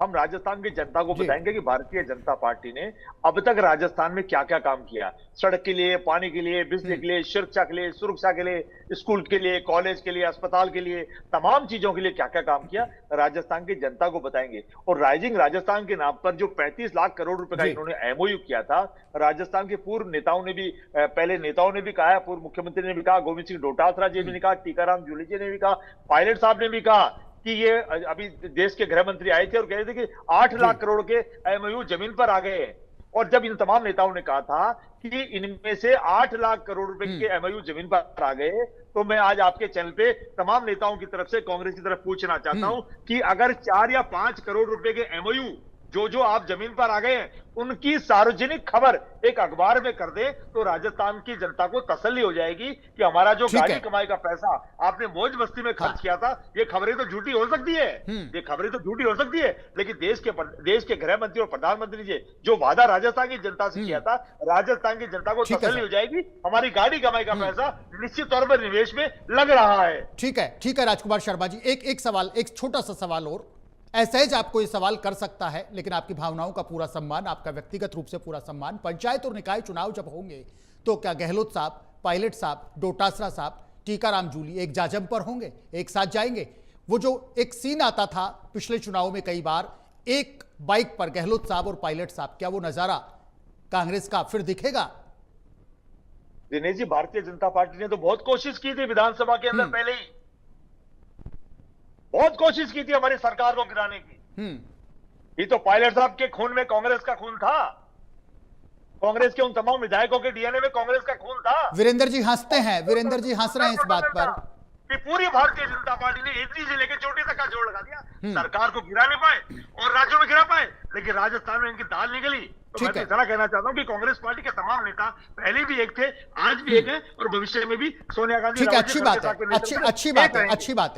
हम राजस्थान की जनता को बताएंगे कि भारतीय जनता पार्टी ने अब तक राजस्थान में क्या क्या काम किया, सड़क के लिए, पानी के लिए, बिजली के लिए, शिक्षा के लिए, सुरक्षा के लिए, स्कूल के लिए, कॉलेज के लिए, अस्पताल के लिए, तमाम चीजों के लिए क्या क्या काम किया राजस्थान की जनता को बताएंगे। और राइजिंग राजस्थान के नाम पर जो 35 लाख करोड़ रुपए का इन्होंने एमओयू किया था, राजस्थान के पूर्व नेताओं ने भी, पहले नेताओं ने भी कहा, पूर्व मुख्यमंत्री ने भी कहा, गोविंद सिंह डोटासरा जी ने भी कहा, टीकाराम जूली जी ने भी कहा, पायलट साहब ने भी कहा कि ये अभी देश के गृह मंत्री आए थे और कह रहे थे कि 8 लाख करोड़ के एमओयू जमीन पर आ गए हैं। और जब इन तमाम नेताओं ने कहा था कि इनमें से 8 लाख करोड़ रुपए के एमओयू जमीन पर आ गए, तो मैं आज आपके चैनल पे तमाम नेताओं की तरफ से, कांग्रेस की तरफ पूछना चाहता हूं कि अगर 4 या 5 करोड़ रुपए के एमओयू जो आप जमीन पर आ गए हैं उनकी सार्वजनिक खबर एक अखबार में कर दे तो राजस्थान की जनता को तसल्ली हो जाएगी कि हमारा जो गाड़ी कमाई का पैसा आपने मौज मस्ती में खर्च किया था, ये खबरें तो झूठी हो सकती है, ये खबरें तो झूठी हो सकती है, लेकिन देश के गृह मंत्री और प्रधानमंत्री जी जो वादा राजस्थान की जनता से किया था, राजस्थान की जनता को तसल्ली हो जाएगी, हमारी गाड़ी कमाई का पैसा निश्चित तौर पर निवेश में लग रहा है। ठीक है राजकुमार शर्मा जी, एक सवाल, एक छोटा सा सवाल और, ऐसे आपको ये सवाल कर सकता है लेकिन आपकी भावनाओं का पूरा सम्मान, आपका व्यक्तिगत रूप से पूरा सम्मान। पंचायत और निकाय चुनाव जब होंगे तो क्या गहलोत साहब, पायलट साहब, डोटासरा साहब, टीकाराम जूली एक जाजम पर होंगे, एक साथ जाएंगे? वो जो एक सीन आता था पिछले चुनाव में कई बार, एक बाइक पर गहलोत साहब और पायलट साहब, क्या वो नजारा कांग्रेस का फिर दिखेगा? दिनेश जी, भारतीय जनता पार्टी ने तो बहुत कोशिश की थी विधानसभा के अंदर, पहले ही बहुत कोशिश की थी हमारी सरकार को गिराने की। ये तो पायलट साहब के खून में कांग्रेस का खून था, कांग्रेस के उन तमाम विधायकों के डीएनए में कांग्रेस का खून था। वीरेंद्र जी हंसते हैं, वीरेंद्र जी हंस रहे हैं इस बात पर कि पूरी भारतीय जनता पार्टी ने इतनी से लेकर चोटी तक का जोड़ लगा दिया, सरकार को गिरा नहीं पाए और राज्यों में गिरा पाए, लेकिन राजस्थान में इनकी दाल निकली। तो मैं तो इतना कहना चाहता हूं कि कांग्रेस पार्टी के तमाम नेता पहले भी एक थे, आज भी एक है और भविष्य में भी सोनिया गांधी। ठीक है, अच्छी बात है,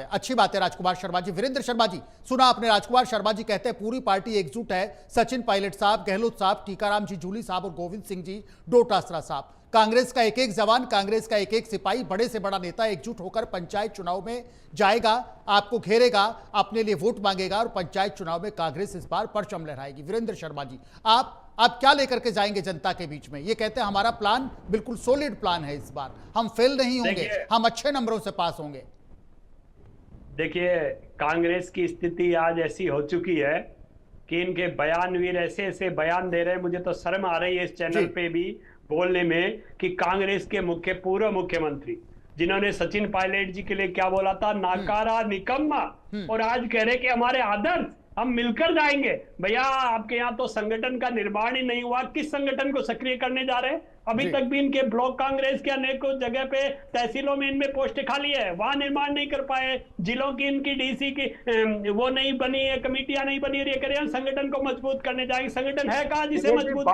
अच्छी बात है राजकुमार शर्मा जी। वीरेंद्र शर्मा जी, सुना आपने, राजकुमार शर्मा जी कहते हैं पूरी पार्टी एकजुट है, सचिन पायलट साहब, गहलोत साहब, टीकाराम जी जूली साहब और गोविंद सिंह जी डोटासरा साहब, कांग्रेस का एक एक जवान, कांग्रेस का एक एक सिपाही, बड़े से बड़ा नेता एकजुट होकर पंचायत चुनाव में जाएगा, आपको घेरेगा, अपने लिए वोट मांगेगा और पंचायत चुनाव में कांग्रेस इस बार परचम लहराएगी। वीरेंद्र शर्मा जी, आप क्या लेकर के जाएंगे जनता के बीच में? ये कहते हैं हमारा प्लान बिल्कुल सॉलिड प्लान है, इस बार हम फेल नहीं होंगे, हम अच्छे नंबरों से पास होंगे। देखिए, कांग्रेस की स्थिति आज ऐसी हो चुकी है कि इनके बयानवीर ऐसे ऐसे बयान दे रहे हैं, मुझे तो शर्म आ रही है इस चैनल पे भी बोलने में, कि कांग्रेस के पूर्व मुख्यमंत्री जिन्होंने सचिन पायलट जी के लिए क्या बोला था, नाकारा निकम्मा, और आज कह रहे कि हमारे आदर्श हम मिलकर जाएंगे। भैया, आपके यहाँ तो संगठन का निर्माण ही नहीं हुआ, किस संगठन को सक्रिय करने जा रहे हैं? अभी तक भी इनके ब्लॉक कांग्रेस के अनेकों जगह पे तहसीलों में इनमें पोस्टें खाली है, वहां निर्माण नहीं कर पाए, जिलों की इनकी डीसी की वो नहीं बनी है, कमेटियां नहीं बनी, ये करें संगठन को मजबूत करने जाएंगे। संगठन है कहा जिसे मजबूत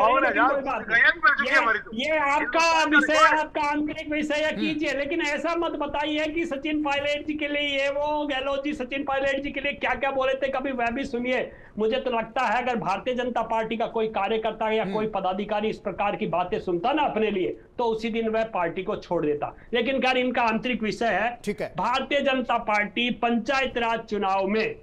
ये आपका विषय, आपका आंतरिक विषय है, कीजिए, लेकिन ऐसा मत बताइए कि सचिन पायलट जी के लिए ये वो, गहलोत जी सचिन पायलट जी के लिए क्या क्या बोले थे, कभी वह भी सुनिए। मुझे तो लगता है अगर भारतीय जनता पार्टी का कोई कार्यकर्ता या कोई पदाधिकारी इस प्रकार की बातें सुनता ना अपने लिए, तो उसी दिन वह पार्टी को छोड़ देता। लेकिन क्या इनका आंतरिक विषय है, भारतीय जनता पार्टी पंचायत राज चुनाव में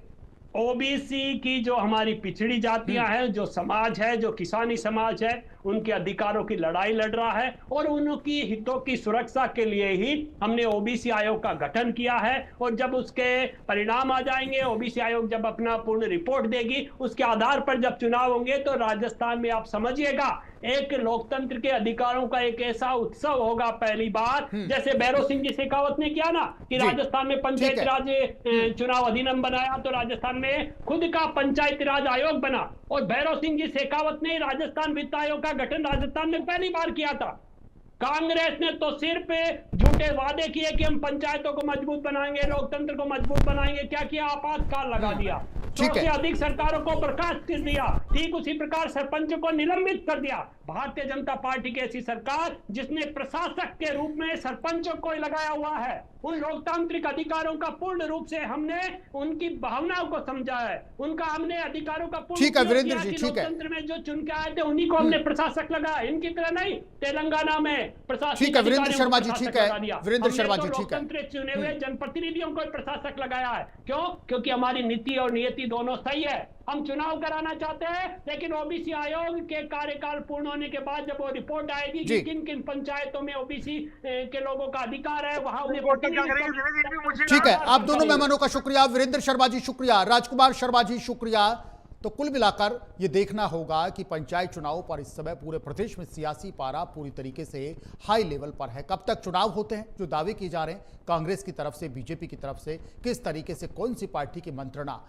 ओबीसी की जो हमारी पिछड़ी जातियां हैं, जो समाज है, जो किसानी समाज है, उनके अधिकारों की लड़ाई लड़ रहा है और उनकी हितों की सुरक्षा के लिए ही हमने ओबीसी आयोग का गठन किया है। और जब उसके परिणाम आ जाएंगे, ओबीसी आयोग जब अपना पूर्ण रिपोर्ट देगी, उसके आधार पर जब चुनाव होंगे, तो राजस्थान में आप समझिएगा एक लोकतंत्र के अधिकारों का एक ऐसा उत्सव होगा पहली बार, जैसे भैरव सिंह जी शेखावत ने किया ना, कि राजस्थान में पंचायत राज चुनाव अधिनियम बनाया, तो राजस्थान में खुद का पंचायत राज आयोग बना, और भैरव सिंह जी शेखावत ने राजस्थान वित्त आयोग का गठन राजस्थान में पहली बार किया था। कांग्रेस ने तो सिर्फ झूठे वादे किए कि हम पंचायतों को मजबूत बनाएंगे, लोकतंत्र को मजबूत बनाएंगे, क्या किया, आपातकाल लगा दिया, 100 से अधिक सरकारों को बर्खास्त कर दिया, ठीक उसी प्रकार सरपंच को निलंबित कर दिया। भारतीय जनता पार्टी की ऐसी सरकार जिसने प्रशासक के रूप में सरपंचों को लगाया हुआ है, उन लोकतांत्रिक अधिकारों का पूर्ण रूप से हमने उनकी भावनाओं को समझा है, उनका हमने अधिकारों का पूर्ण लोकतंत्र में जो चुन के आए थे उन्हीं को हमने प्रशासक लगाया, इनकी तरह नहीं। तेलंगाना में प्रशासक, वीरेंद्र शर्मा जी ठीक है, वीरेंद्र शर्मा जी ठीक है, लोकतंत्र चुने हुए जनप्रतिनिधियों को प्रशासक लगाया है। क्यों? क्योंकि हमारी नीति और नियति दोनों सही है। हम चुनाव कराना चाहते हैं, लेकिन ओबीसी आयोग के कार्यकाल पूर्ण होने के बाद जब वो रिपोर्ट आएगी कि किन किन पंचायतों में ओबीसी के लोगों का अधिकार है, वहां ठीक है। आप दोनों मेहमानों का शुक्रिया, वीरेंद्र शर्मा जी शुक्रिया, राजकुमार शर्मा जी शुक्रिया। तो कुल मिलाकर ये देखना होगा कि पंचायत चुनाव पर इस समय पूरे प्रदेश में सियासी पारा पूरी तरीके से हाई लेवल पर है। कब तक चुनाव होते हैं, जो दावे किए जा रहे हैं कांग्रेस की तरफ से, बीजेपी की तरफ से, किस तरीके से कौन सी पार्टी की मंत्रणा